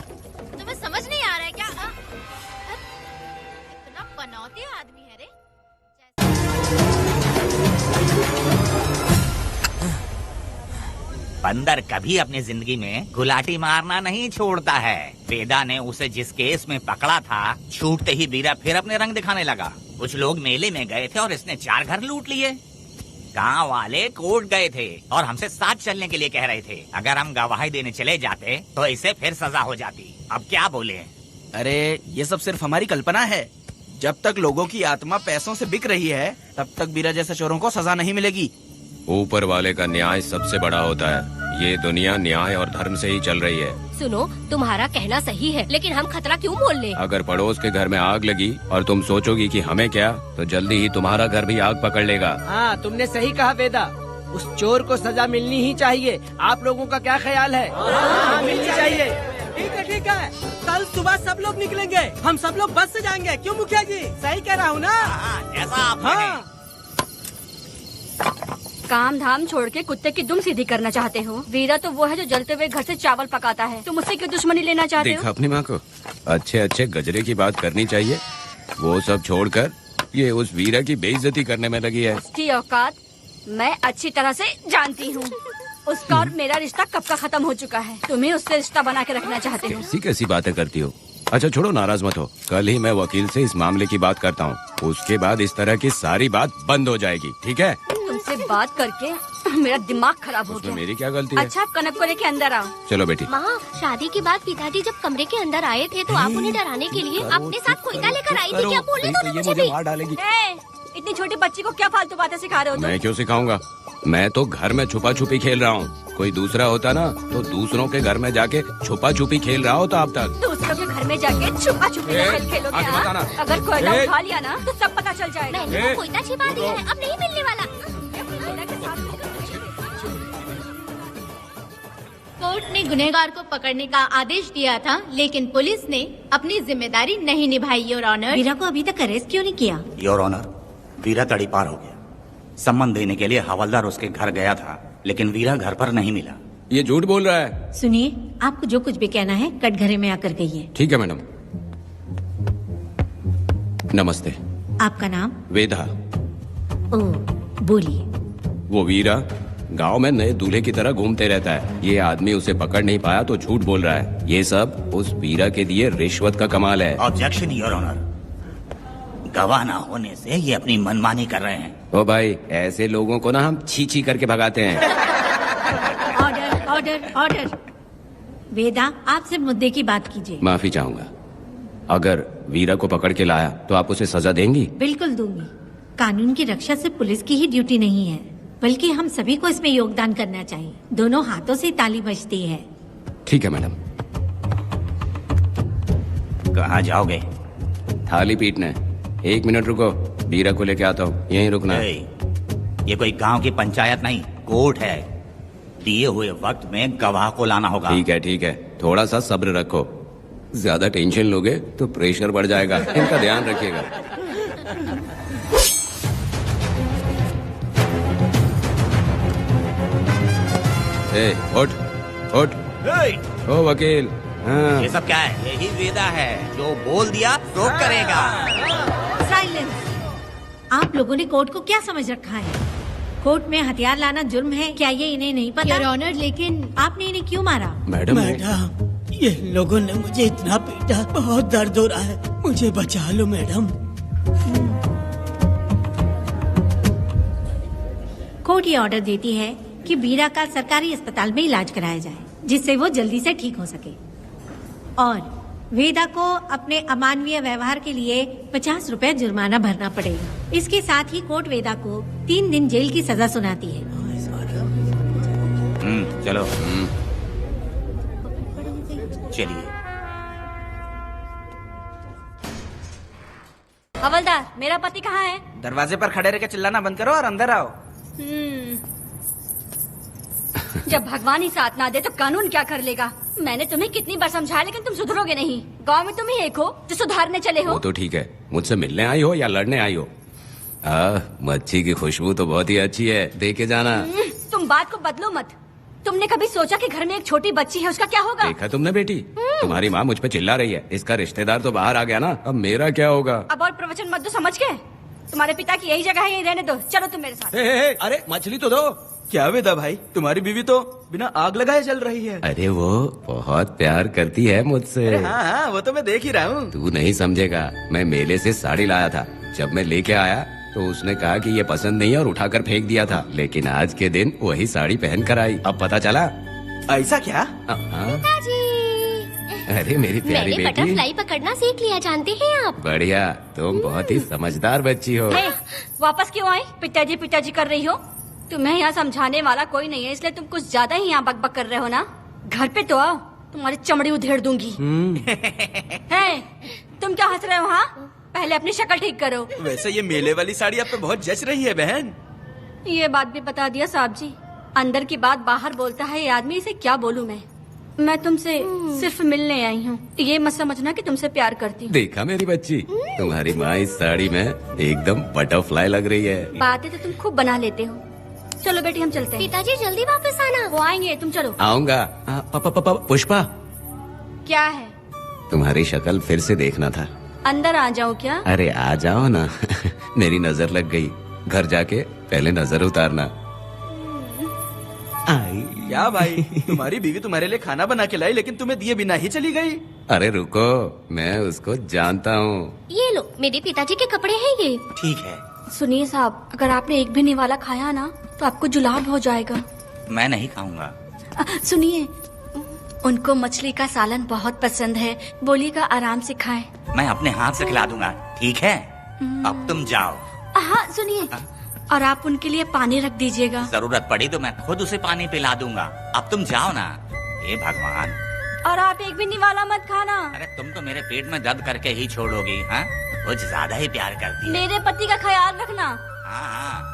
S10: तुम्हें समझ नहीं आ रहा है क्या? इतना पनौती आदमी है रे।
S6: बंदर कभी अपनी जिंदगी में गुलाटी मारना नहीं छोड़ता है। वेदा ने उसे जिस केस में पकड़ा था, छूटते ही वीरा फिर अपने रंग दिखाने लगा। कुछ लोग मेले में गए थे और इसने 4 घर लूट लिए। गांव वाले कोर्ट गए थे और हमसे साथ चलने के लिए कह रहे थे। अगर हम गवाही देने चले जाते तो इसे फिर सजा हो जाती। अब क्या बोले?
S5: अरे ये सब सिर्फ हमारी कल्पना है। जब तक लोगों की आत्मा पैसों से बिक रही है, तब तक वीरा जैसे चोरों को सजा नहीं मिलेगी।
S1: ऊपर वाले का न्याय सबसे बड़ा होता है। ये दुनिया न्याय और धर्म से ही चल रही है।
S4: सुनो, तुम्हारा कहना सही है, लेकिन हम खतरा क्यों मोल ले?
S1: अगर पड़ोस के घर में आग लगी और तुम सोचोगी कि हमें क्या, तो जल्दी ही तुम्हारा घर भी आग पकड़ लेगा।
S7: हाँ, तुमने सही कहा वेदा। उस चोर को सजा मिलनी ही चाहिए। आप लोगों का क्या ख्याल है? हाँ, मिलनी चाहिए।
S2: ठीक है। कल सुबह सब लोग निकलेंगे। हम सब लोग बस से जाएंगे। क्यों मुखिया जी? सही कह रहा हूँ ना?
S6: जैसा आप कहें।
S16: काम धाम छोड़ के कुत्ते की दुम सीधी करना चाहते हो। वीरा तो वो है जो जलते हुए घर से चावल पकाता है। तुम उससे क्यों दुश्मनी लेना चाहते
S1: देखा
S16: हो?
S1: अपनी माँ को। अच्छे अच्छे गजरे की बात करनी चाहिए। वो सब छोड़कर ये उस वीरा की बेइज्जती करने में लगी है।
S16: उसकी औकात मैं अच्छी तरह से जानती हूँ। उसका और मेरा रिश्ता कब का खत्म हो चुका है। तुम्हें उससे रिश्ता बना के रखना चाहते हो।
S1: कैसी कैसी बातें करती हो। अच्छा छोड़ो, नाराज मत हो। कल ही मैं वकील से इस मामले की बात करता हूँ। उसके बाद इस तरह की सारी बात बंद हो जाएगी, ठीक है?
S16: तुमसे बात करके मेरा दिमाग खराब हो गया।
S1: मेरी क्या गलती है?
S16: अच्छा, आप कनक को लेके अंदर आओ।
S1: चलो बेटी।
S4: माँ, शादी के बाद पिताजी जब कमरे के अंदर आए थे तो आप उन्हें डराने के लिए अपने साथ कोयता लेकर आई थी। क्या बोले दोनों मुझे भी?
S1: मार डालेगी।
S16: इतनी छोटी बच्ची को क्या फालतू बातें सिखा रहे हो तुम?
S1: मैं क्यों सिखाऊंगा? मैं तो घर में छुपा छुपी खेल रहा हूँ। कोई दूसरा होता ना तो दूसरों के घर में जाके छुपा छुपी खेल रहा होता अब तक।
S16: दूसरों के घर में जाके छुपा छुपी खेल खेलोगे? अगर कोयला उठा लिया ना तो सब पता चल जाएगा।
S4: मैंने वो कोयता छिपा दिया है, अब नहीं मिलने वाला।
S10: कोर्ट ने गुनहगार को पकड़ने का आदेश दिया था, लेकिन पुलिस ने अपनी जिम्मेदारी नहीं निभाई। योर ऑनर,
S12: वीरा को अभी तक अरेस्ट क्यों नहीं किया?
S6: योर ऑनर, वीरा तड़ीपार हो गया। सम्मान देने के लिए हवलदार उसके घर गया था, लेकिन वीरा घर पर नहीं मिला।
S1: ये झूठ बोल रहा है।
S12: सुनिए, आपको जो कुछ भी कहना है कटघरे में आकर कहिए।
S1: ठीक है मैडम। नमस्ते।
S12: आपका नाम?
S1: वेदा।
S12: ओ, बोलिए।
S1: वो वीरा गांव में नए दूल्हे की तरह घूमते रहता है। ये आदमी उसे पकड़ नहीं पाया तो झूठ बोल रहा है। ये सब उस वीरा के दिए रिश्वत का कमाल है।
S6: Objection your honour. गवाह ना होने से ये अपनी मनमानी कर रहे हैं।
S1: ओ भाई, ऐसे लोगों को ना हम छी छी करके भगाते हैं।
S12: Order, order, order. वेदा, आपसे मुद्दे की बात कीजिए।
S1: माफी चाहूंगा। अगर वीरा को पकड़ के लाया तो आप उसे सजा देंगी?
S12: बिल्कुल दूंगी। कानून की रक्षा सिर्फ पुलिस की ही ड्यूटी नहीं है, बल्कि हम सभी को इसमें योगदान करना चाहिए। दोनों हाथों से ताली बजती है।
S1: ठीक है मैडम।
S6: कहाँ जाओगे?
S1: थाली पीटने। 1 मिनट रुको, बीरा को लेके आता हूँ। यहीं रुकना है।
S6: ये कोई गांव की पंचायत नहीं, कोर्ट है। दिए हुए वक्त में गवाह को लाना होगा।
S1: ठीक है, थोड़ा सा सब्र रखो। ज्यादा टेंशन लोगे तो प्रेशर बढ़ जाएगा, इनका ध्यान रखिएगा। उठ ओ वकील। हाँ।
S6: ये सब क्या है? यही वेदा है, जो बोल दिया तो करेगा।
S12: साइलेंस। आप लोगों ने कोर्ट को क्या समझ रखा है? कोर्ट में हथियार लाना जुर्म है, क्या ये इन्हें नहीं पता? योर ऑनर, लेकिन आपने इन्हें क्यों मारा?
S2: मैडम, ये लोगों ने मुझे इतना पीटा, बहुत दर्द हो रहा है, मुझे बचा लो मैडम।
S12: कोर्ट ये ऑर्डर देती है कि बीरा का सरकारी अस्पताल में इलाज कराया जाए, जिससे वो जल्दी से ठीक हो सके। और वेदा को अपने अमानवीय व्यवहार के लिए 50 रुपए जुर्माना भरना पड़ेगा। इसके साथ ही कोर्ट वेदा को 3 दिन जेल की सजा सुनाती है।
S6: चलो चलिए।
S16: हवलदार, मेरा पति कहाँ है?
S14: दरवाजे पर खड़े रह के चिल्लाना बंद करो और अंदर आओ।
S16: जब भगवान ही साथ ना दे तो कानून क्या कर लेगा? मैंने तुम्हें कितनी बार समझाया, लेकिन तुम सुधरोगे नहीं। गांव में तुम ही एक हो जो सुधारने चले हो।
S1: वो तो ठीक है, मुझसे मिलने आई हो या लड़ने आई हो? मच्छी की खुशबू तो बहुत ही अच्छी है, दे के जाना।
S16: तुम बात को बदलो मत। तुमने कभी सोचा कि घर में एक छोटी बच्ची है, उसका क्या होगा?
S1: देखा तुमने बेटी, तुम्हारी माँ मुझ पे चिल्ला रही है। इसका रिश्तेदार तो बाहर आ गया ना, अब मेरा क्या होगा?
S16: अब और प्रवचन मत दो, समझ गए? तुम्हारे पिता की यही जगह है, यही रहने दो। चलो तुम मेरे साथ।
S14: अरे मछली तो दो। क्या वेदा भाई, तुम्हारी बीवी तो बिना आग लगाए जल रही है।
S1: अरे वो बहुत प्यार करती है मुझसे।
S14: हाँ, वो तो मैं देख ही रहा हूँ।
S1: तू नहीं समझेगा, मैं मेले से साड़ी लाया था। जब मैं लेके आया तो उसने कहा कि ये पसंद नहीं है और उठाकर फेंक दिया था, लेकिन आज के दिन वही साड़ी पहन कर आई। अब पता चला।
S14: ऐसा क्या?
S1: अरे मेरी प्यारी
S4: मैंने
S1: बेटी,
S4: बटरफ्लाई पकड़ना सीख लिया, जानते हैं आप?
S1: बढ़िया, तुम बहुत ही समझदार बच्ची हो।
S16: वापस क्यों आई? पिताजी कर रही हो? तुम्हें यहाँ समझाने वाला कोई नहीं है, इसलिए तुम कुछ ज्यादा ही यहाँ बकबक कर रहे हो ना। घर पे तो आओ, तुम्हारी चमड़ी उधेड़ दूंगी। है, तुम क्या हंस रहे हो? हाँ, पहले अपनी शक्ल ठीक करो।
S14: वैसे ये मेले वाली साड़ी आप पे बहुत जच रही है बहन।
S16: ये बात भी बता दिया साहब जी, अंदर की बात बाहर बोलता है ये आदमी, इसे क्या बोलूं मैं तुमसे सिर्फ मिलने आई हूँ, ये मत समझना कि तुमसे प्यार करती हूँ।
S1: देखा मेरी बच्ची, तुम्हारी माँ इस साड़ी में एकदम बटरफ्लाई लग रही है।
S16: बातें तो तुम खूब बना लेते हो। चलो बेटी, हम चलते हैं।
S4: पिताजी जल्दी वापस आना।
S16: वो आएंगे, तुम चलो।
S1: आऊंगा। पुष्पा,
S16: क्या है?
S1: तुम्हारी शक्ल फिर से देखना था।
S16: अंदर आ जाओ क्या?
S1: अरे आ जाओ ना। मेरी नजर लग गई, घर जाके पहले नजर उतारना।
S14: क्या भाई, तुम्हारी बीवी तुम्हारे लिए खाना बना के लाई, लेकिन तुम्हें दिए बिना ही चली गई।
S1: अरे रुको, मैं उसको जानता हूँ।
S4: ये लो, मेरे पिताजी के कपड़े हैं ये।
S6: ठीक है।
S16: सुनिए साहब, अगर आपने एक भी निवाला खाया ना तो आपको जुलाब हो जाएगा।
S6: मैं नहीं खाऊंगा।
S16: सुनिए, उनको मछली का सालन बहुत पसंद है, बोलिएगा आराम से खाएं।
S6: मैं अपने हाथ से खिला दूंगा, ठीक है? अब तुम जाओ।
S16: हाँ सुनिए, और आप उनके लिए पानी रख दीजिएगा।
S6: जरूरत पड़ी तो मैं खुद उसे पानी पिला दूंगा। अब तुम जाओ ना। हे भगवान।
S16: और आप एक भी निवाला मत खाना।
S6: अरे तुम तो मेरे पेट में दर्द करके ही छोड़ोगी। हाँ, कुछ ज्यादा ही प्यार करती है।
S16: मेरे पति का ख्याल रखना।
S6: हाँ।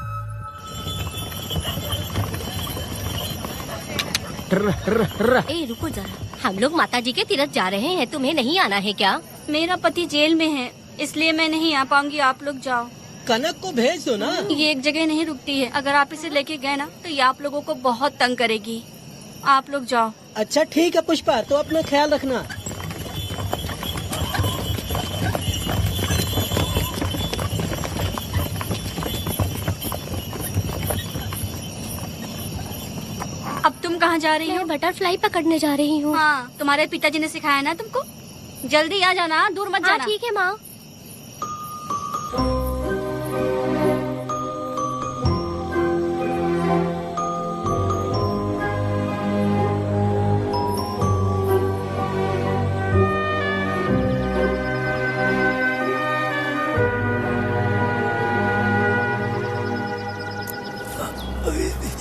S4: ए रुको जरा, हम लोग माताजी के तीर्थ जा रहे हैं, तुम्हें नहीं आना है क्या?
S16: मेरा पति जेल में है, इसलिए मैं नहीं आ पाऊंगी। आप लोग जाओ।
S2: कनक को भेज दो ना।
S16: ये एक जगह नहीं रुकती है, अगर आप इसे लेके गए ना तो ये आप लोगों को बहुत तंग करेगी। आप लोग जाओ।
S2: अच्छा ठीक है पुष्पा, तो अपना ख्याल रखना।
S16: अब तुम कहाँ जा रही हो?
S4: बटरफ्लाई पकड़ने जा रही हूँ।
S16: हाँ, तुम्हारे पिताजी ने सिखाया ना तुमको। जल्दी आ जाना, दूर मत जाना।
S4: ठीक है माँ।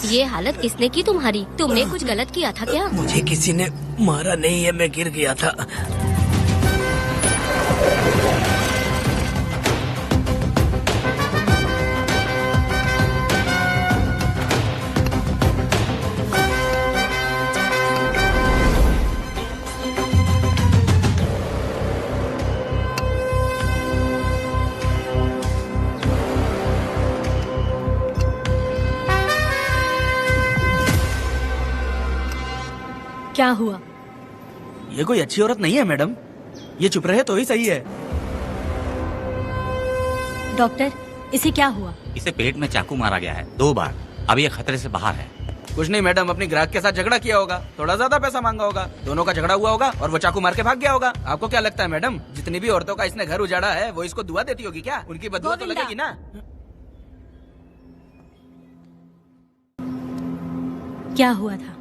S4: ये हालत किसने की तुम्हारी? तुमने कुछ गलत किया था क्या?
S2: मुझे किसी ने मारा नहीं है, मैं गिर गया था।
S9: क्या हुआ?
S5: ये कोई अच्छी औरत नहीं है मैडम, ये चुप रहे तो ही सही है।
S9: डॉक्टर, इसे क्या हुआ?
S6: इसे पेट में चाकू मारा गया है 2 बार। अब ये खतरे से बाहर है।
S14: कुछ नहीं मैडम, अपनी ग्राहक के साथ झगड़ा किया होगा, थोड़ा ज्यादा पैसा मांगा होगा, दोनों का झगड़ा हुआ होगा और वो चाकू मार के भाग गया होगा। आपको क्या लगता है मैडम, जितनी भी औरतों का इसने घर उजाड़ा है वो इसको दुआ देती होगी क्या? उनकी बदुआ तो लगेगी ना।
S9: क्या हुआ था?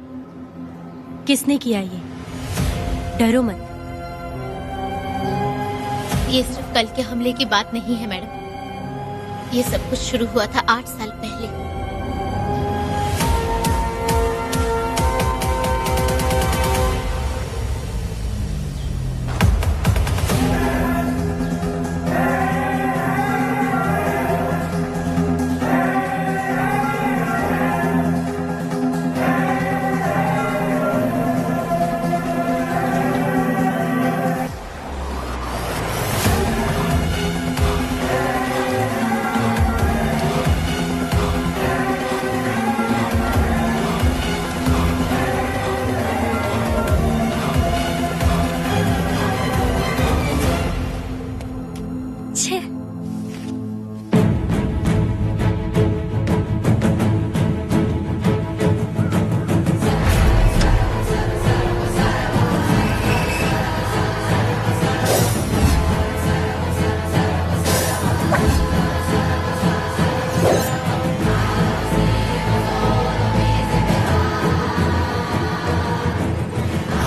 S9: किसने किया ये? डरो मत।
S10: ये सिर्फ कल के हमले की बात नहीं है मैडम, ये सब कुछ शुरू हुआ था 8 साल पहले।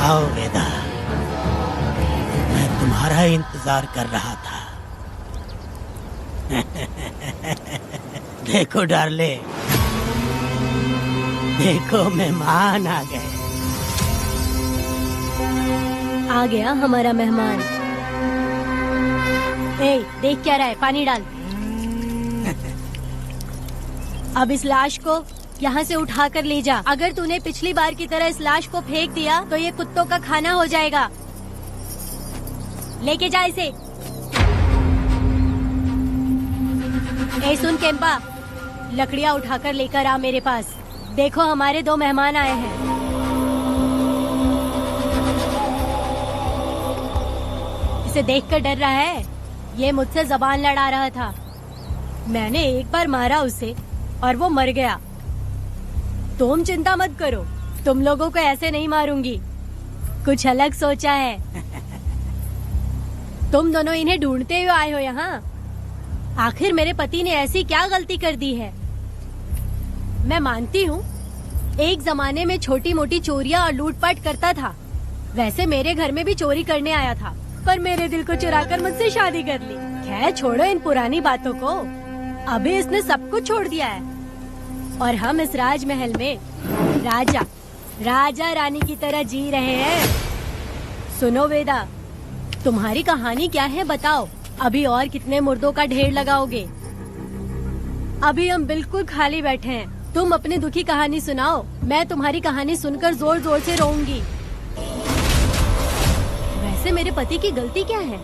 S11: आओ वेदा, मैं तुम्हारा इंतजार कर रहा था। देखो डार्ले, देखो मेहमान आ गए।
S9: आ गया हमारा मेहमान। ए, देख क्या रहा है? पानी डाल। अब इस लाश को यहाँ से उठा कर ले जा। अगर तूने पिछली बार की तरह इस लाश को फेंक दिया तो ये कुत्तों का खाना हो जाएगा। लेके जा इसे। ए सुन केम्पा, लकड़ियाँ उठाकर लेकर आ मेरे पास। देखो हमारे 2 मेहमान आए हैं। इसे देखकर डर रहा है? ये मुझसे जबान लड़ा रहा था। मैंने एक बार मारा उसे और वो मर गया। तुम चिंता मत करो, तुम लोगों को ऐसे नहीं मारूंगी। कुछ अलग सोचा है। तुम दोनों इन्हें ढूंढते हुए आए हो यहाँ। आखिर मेरे पति ने ऐसी क्या गलती कर दी है? मैं मानती हूँ एक जमाने में छोटी मोटी चोरियाँ और लूटपाट करता था। वैसे मेरे घर में भी चोरी करने आया था, पर मेरे दिल को चुराकर मुझसे शादी कर ली। खैर छोड़ो इन पुरानी बातों को। अभी इसने सब कुछ छोड़ दिया है और हम इस राजमहल में राजा रानी की तरह जी रहे हैं। सुनो वेदा, तुम्हारी कहानी क्या है बताओ? अभी और कितने मुर्दों का ढेर लगाओगे? अभी हम बिल्कुल खाली बैठे हैं। तुम अपनी दुखी कहानी सुनाओ, मैं तुम्हारी कहानी सुनकर जोर जोर से रोऊंगी। वैसे मेरे पति की गलती क्या है?